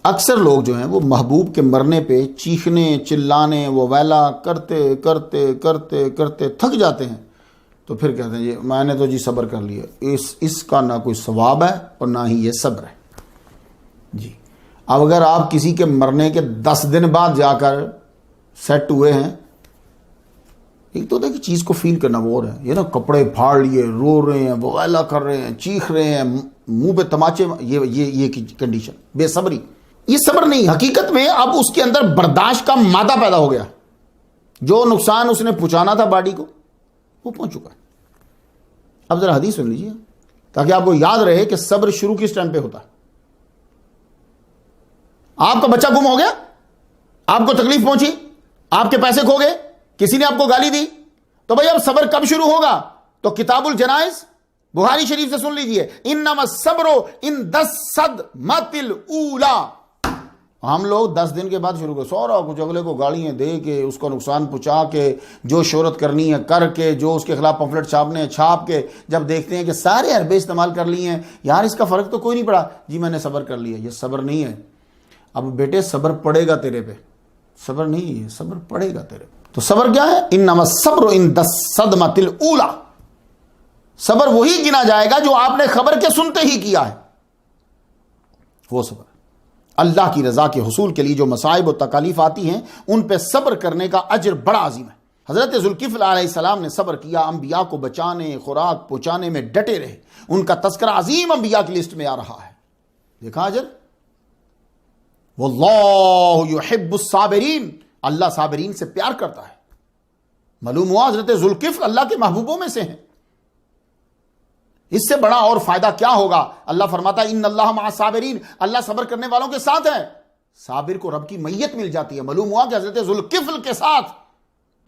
اکثر لوگ جو ہیں وہ محبوب کے مرنے پہ چیخنے چلانے وہ ویلا کرتے کرتے کرتے کرتے تھک جاتے ہیں تو پھر کہتے ہیں میں نے تو جی صبر کر لیا. اس کا نہ کوئی ثواب ہے اور نہ ہی یہ صبر ہے. جی اب اگر آپ کسی کے مرنے کے 10 دن بعد جا کر سیٹ ہوئے ہیں ایک تو دیکھیں چیز کو فیل کرنا وہ اور ہے، یہ نا کپڑے پھاڑ لیے، رو رہے ہیں، بوالا کر رہے ہیں، چیخ رہے ہیں، منہ پہ تماچے، یہ کنڈیشن بے صبری. یہ صبر نہیں، حقیقت میں اب اس کے اندر برداشت کا مادہ پیدا ہو گیا. جو نقصان اس نے پہنچانا تھا باڈی کو وہ پہنچ چکا ہے. اب ذرا حدیث سن لیجیے تاکہ آپ کو یاد رہے کہ صبر شروع کس ٹائم پہ ہوتا ہے. آپ کا بچہ گم ہو گیا، آپ کو تکلیف پہنچی، آپ کے پیسے کھو گئے، کسی نے آپ کو گالی دی، تو بھئی اب صبر کب شروع ہوگا؟ تو کتاب الجنائز بخاری شریف سے سن لیجئے، انما الصبر عند الصدمۃ الاولی. ہم لوگ 10 دن کے بعد شروع کر سورا کچھ اگلے کو گالیاں دے کے، اس کو نقصان پہنچا کے، جو شہرت کرنی ہے کر کے، جو اس کے خلاف پمفلٹ چھاپنے ہیں چھاپ کے، جب دیکھتے ہیں کہ سارے حربے استعمال کر لیے ہیں، یار اس کا فرق تو کوئی نہیں پڑا، جی میں نے صبر کر لیا. یہ صبر نہیں ہے. اب بیٹے صبر پڑے گا تیرے پہ، صبر نہیں ہے، صبر پڑے گا تیرے پہ. تو صبر کیا ہے؟ انما الصبر عند الصدمۃ الاولی. صبر وہی گنا جائے گا جو آپ نے خبر کے سنتے ہی کیا ہے، وہ صبر. اللہ کی رضا کے حصول کے لیے جو مصائب و تکالیف آتی ہیں ان پہ صبر کرنے کا اجر بڑا عظیم ہے. حضرت ذوالکفل علیہ السلام نے صبر کیا، انبیاء کو بچانے، خوراک پہنچانے میں ڈٹے رہے. ان کا تذکرہ عظیم انبیاء کی لسٹ میں آ رہا ہے. دیکھا اجر، واللہ یحب الصابرین، اللہ صابرین سے پیار کرتا ہے. معلوم ہوا حضرت ذوالکفل اللہ کے محبوبوں میں سے ہیں. اس سے بڑا اور فائدہ کیا ہوگا؟ اللہ فرماتا ہے ان اللہ مع الصابرین، اللہ صبر کرنے والوں کے ساتھ ہے. صابر کو رب کی میت مل جاتی ہے. معلوم ہوا کہ حضرت ذوالکفل کے ساتھ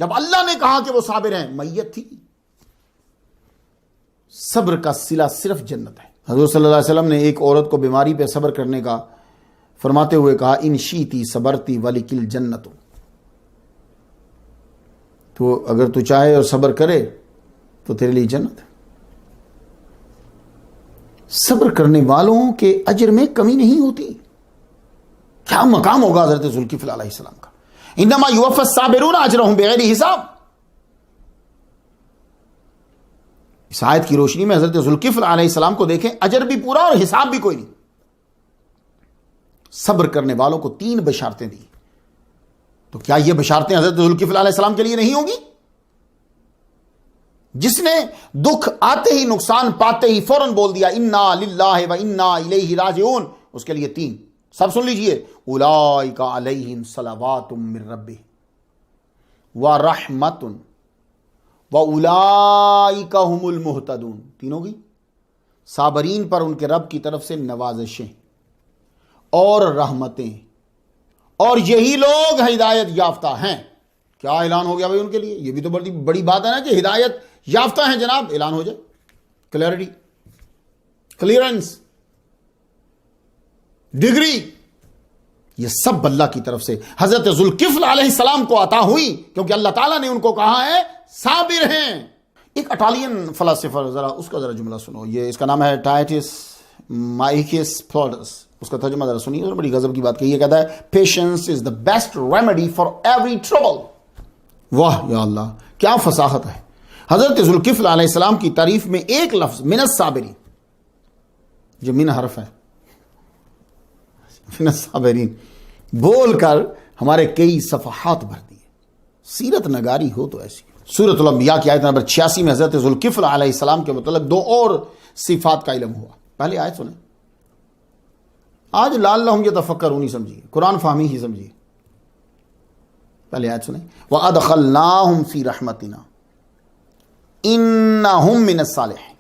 جب اللہ نے کہا کہ وہ صابر ہیں، میت تھی. صبر کا صلہ صرف جنت ہے. حضور صلی اللہ علیہ وسلم نے ایک عورت کو بیماری پہ صبر کرنے کا فرماتے ہوئے کہا، ان شیتی صبرتی ولکل جنت. تو اگر تو چاہے اور صبر کرے تو تیرے لیے جنت ہے. صبر کرنے والوں کے اجر میں کمی نہیں ہوتی. کیا مقام ہوگا حضرت ذوالکفل علیہ السلام کا. انما یوفی الصابرون اجرهم بغیر حساب. اس آیت کی روشنی میں حضرت ذوالکفل علیہ السلام کو دیکھیں، اجر بھی پورا اور حساب بھی کوئی نہیں. صبر کرنے والوں کو 3 بشارتیں دی. تو کیا یہ بشارتیں حضرت ذوالکفل علیہ السلام کے لیے نہیں ہوگی؟ جس نے دکھ آتے ہی، نقصان پاتے ہی فوراً بول دیا انا للہ و انا الیہ راجعون، اس کے لیے 3 سب سن لیجئے. اولئک علیہم صلوات من ربہم ورحمۃ واولئک هم المہتدون. تینوں کی صابرین پر ان کے رب کی طرف سے نوازشیں اور رحمتیں، اور یہی لوگ ہدایت یافتہ ہیں. کیا اعلان ہو گیا بھائی ان کے لیے؟ یہ بھی تو بڑی بات ہے نا کہ ہدایت یافتہ ہیں جناب. اعلان ہو جائے، کلیئرٹی، کلیئرنس، ڈگری، یہ سب اللہ کی طرف سے حضرت ذوالکفل علیہ السلام کو عطا ہوئی، کیونکہ اللہ تعالیٰ نے ان کو کہا ہے صابر ہیں. ایک اٹالین فلاسفر، ذرا اس کا ذرا جملہ سنو. یہ اس کا نام ہے ٹائٹس مائیکس فلوڈس. اس کا ترجمہ ذرا سنیے، بڑی غضب کی بات کہی ہے. کہتا ہے patience is the best remedy for every trouble. واہ یا اللہ، کیا فصاحت ہے. حضرت ذوالکفل علیہ السلام کی تعریف میں ایک لفظ من الصابرین، جو من حرف ہے، من الصابرین بول کر ہمارے کئی صفحات بھر دیے. سیرت نگاری ہو تو ایسی. سورۃ الانبیاء کی آیت نمبر 86 میں حضرت ذوالکفل علیہ السلام کے متعلق 2 اور صفات کا علم ہوا. پہلے آیت سنیں. آج لعلہم یتفکرون ہی سمجھیے، قرآن فہمی ہی سمجھیے. پہلے آیت سنیں. وَأَدْخَلْنَاهُمْ فِي رَحْمَتِنَا إِنَّهُمْ مِنَ الصَّالِحِينَ.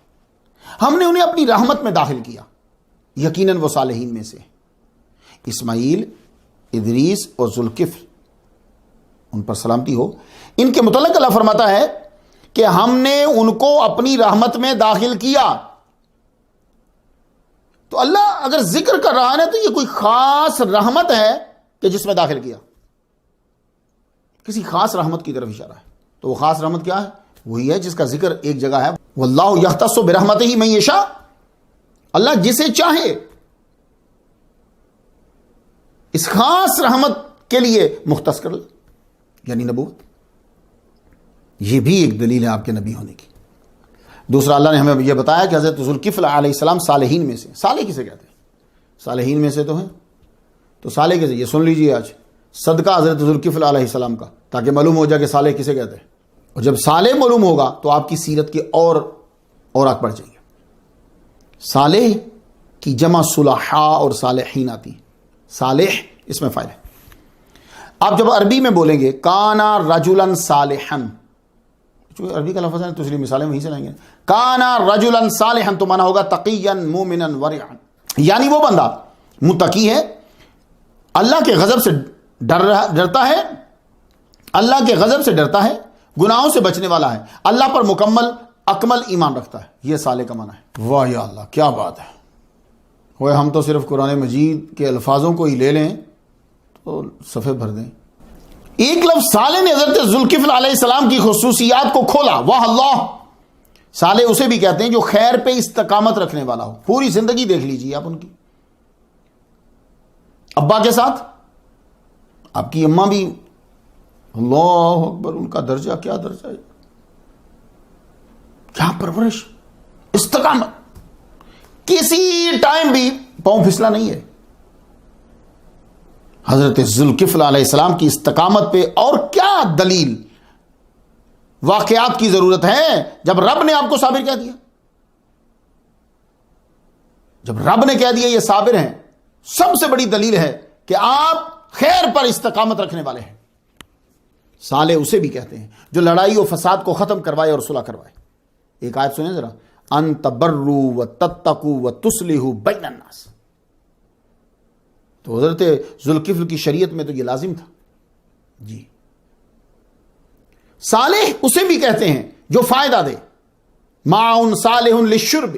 ہم نے انہیں اپنی رحمت میں داخل کیا، یقیناً وہ صالحین میں سے. اسماعیل، ادریس اور ذوالکفل، ان پر سلامتی ہو، ان کے متعلق اللہ فرماتا ہے کہ ہم نے ان کو اپنی رحمت میں داخل کیا. تو اللہ اگر ذکر کر رہا ہے تو یہ کوئی خاص رحمت ہے کہ جس میں داخل کیا، کسی خاص رحمت کی طرف اشارہ ہے. تو وہ خاص رحمت کیا ہے؟ وہی ہے جس کا ذکر ایک جگہ ہے، واللہ یختص برحمتہ من یشاء. اللہ جسے چاہے اس خاص رحمت کے لیے مختص کر لے، یعنی نبوت. یہ بھی ایک دلیل ہے آپ کے نبی ہونے کی. دوسرا، اللہ نے ہمیں یہ بتایا کہ حضرت ذوالکفل علیہ السلام صالحین میں سے. صالح کسے کہتے ہیں؟ صالحین میں سے تو ہیں. تو صالح کسے؟ یہ سن لیجئے آج صدقہ حضرت ذوالکفل علیہ السلام کا، تاکہ معلوم ہو جائے کہ صالح کسے کہتے ہیں. اور جب صالح معلوم ہوگا تو آپ کی سیرت کی اور آگ بڑھ جائے گی. صالح کی جمع صلحاء اور صالحین آتی ہے. صالح اس میں فائل ہے. آپ جب عربی میں بولیں گے کانا رجلا صالحا، چونکہ عربی کا لفظ ہے تو اس لیے مثالیں وہیں سے لائیں گے. کانا رجلا صالحا تو مانا ہوگا تقیا مومنا ورعا، یعنی وہ بندہ متقی ہے، اللہ کے غضب سے ڈرتا ہے، اللہ کے غضب سے ڈرتا ہے، گناہوں سے بچنے والا ہے، اللہ پر مکمل اکمل ایمان رکھتا ہے. یہ صالح کا معنی ہے. واہ یا اللہ کیا بات ہے. وہ ہم تو صرف قرآن مجید کے الفاظوں کو ہی لے لیں تو صفحے بھر دیں. ایک لفظ صالح نے حضرت ذوالکفل علیہ السلام کی خصوصیات کو کھولا. واہ اللہ. صالح اسے بھی کہتے ہیں جو خیر پہ استقامت رکھنے والا ہو. پوری زندگی دیکھ لیجیے آپ ان کی. ابا کے ساتھ آپ کی اماں بھی، اللہ اکبر، ان کا درجہ کیا درجہ ہے، کیا پرورش، استقامت، کسی ٹائم بھی پاؤں پھسلا نہیں ہے. حضرت ذوالکفل علیہ السلام کی استقامت پہ اور کیا دلیل واقعات کی ضرورت ہے جب رب نے آپ کو صابر کہہ دیا. جب رب نے کہہ دیا یہ صابر ہیں، سب سے بڑی دلیل ہے کہ آپ خیر پر استقامت رکھنے والے ہیں. صالح اسے بھی کہتے ہیں جو لڑائی و فساد کو ختم کروائے اور صلح کروائے. ایک آیت سنیں ذرا، ان تبروا وتتقوا وتصلحوا بین الناس. تو حضرت ذوالکفل کی شریعت میں تو یہ لازم تھا. جی صالح اسے بھی کہتے ہیں جو فائدہ دے. ماء صالح للشرب.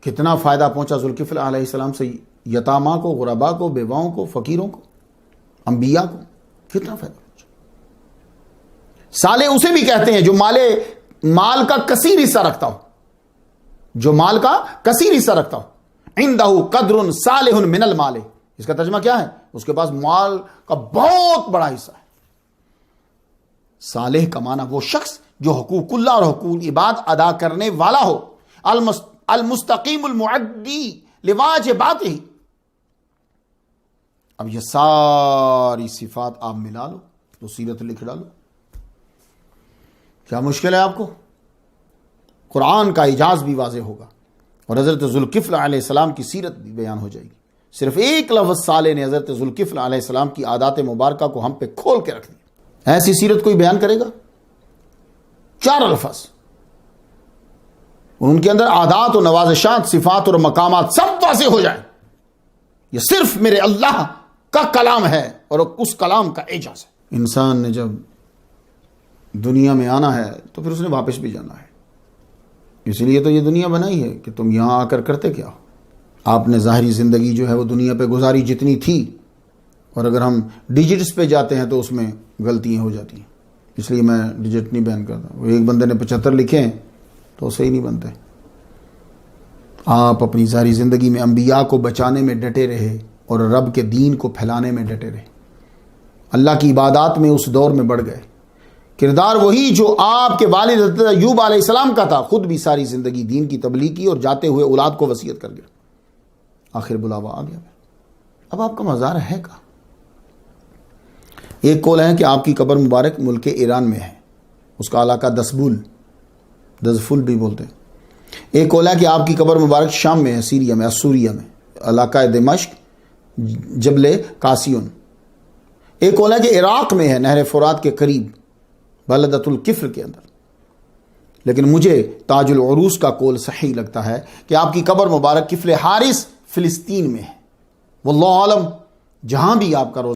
کتنا فائدہ پہنچا ذوالکفل علیہ السلام سے یتامہ کو، غرباء کو، بیواؤں کو، فقیروں کو، انبیاء کو، کتنا فائدہ پہنچا. صالح اسے بھی کہتے ہیں جو مال کا کثیر حصہ رکھتا ہو. جو مال کا کثیر حصہ رکھتا ہو. عندہ قدر صالح من المال. اس کا ترجمہ کیا ہے؟ اس کے پاس مال کا بہت بڑا حصہ ہے. صالح کا معنی وہ شخص جو حقوق اللہ اور حقوق عباد ادا کرنے والا ہو. المستقیم المعدی لواجباتہ. اب یہ ساری صفات آپ ملا لو تو سیرت لکھ ڈالو. کیا مشکل ہے آپ کو؟ قرآن کا اعجاز بھی واضح ہوگا اور حضرت ذوالکفل علیہ السلام کی سیرت بھی بیان ہو جائے گی. صرف ایک لفظ صالح نے حضرت ذوالکفل علیہ السلام کی عادات مبارکہ کو ہم پہ کھول کے رکھ دیا. ایسی سیرت کوئی بیان کرے گا؟ 4 الفاظ، ان کے اندر عادات و نوازشات، صفات اور مقامات سب واضح ہو جائیں. یہ صرف میرے اللہ کا کلام ہے اور اس کلام کا اعجاز ہے. انسان نے جب دنیا میں آنا ہے تو پھر اس نے واپس بھی جانا ہے. اس لیے تو یہ دنیا بنائی ہے کہ تم یہاں آ کر کرتے کیا ہو. آپ نے ظاہری زندگی جو ہے وہ دنیا پہ گزاری جتنی تھی، اور اگر ہم ڈیجٹس پہ جاتے ہیں تو اس میں غلطیاں ہو جاتی ہیں. اس لیے میں ڈیجٹ نہیں بیان کرتا. وہ ایک بندے نے 75 لکھے ہیں تو صحیح نہیں بنتے. آپ اپنی ظاہری زندگی میں انبیاء کو بچانے میں ڈٹے رہے اور رب کے دین کو پھیلانے میں ڈٹے رہے. اللہ کی عبادات میں اس دور میں بڑھ گئے. کردار وہی جو آپ کے والد حضرت ایوب علیہ السلام کا تھا. خود بھی ساری زندگی دین کی تبلیغ کی اور جاتے ہوئے اولاد کو وصیت کر گیا. آخر بلاوا آ گیا. اب آپ کا مزار ہے کہاں؟ ایک قول ہے کہ آپ کی قبر مبارک ملک ایران میں ہے. اس کا علاقہ دزفل بھی بولتے ہیں. ایک قول ہے کہ آپ کی قبر مبارک شام میں ہے، سیریا میں، سوریہ میں، علاقہ دمشق، جبل قاسیون. ایک قول ہے کہ عراق میں ہے، نہر فرات کے قریب، بلدۃ الکفر کے اندر. لیکن مجھے تاج العروس کا قول صحیح لگتا ہے کہ آپ کی قبر مبارک کفل حارث فلسطین میں ہے. واللہ عالم. جہاں بھی آپ کا روز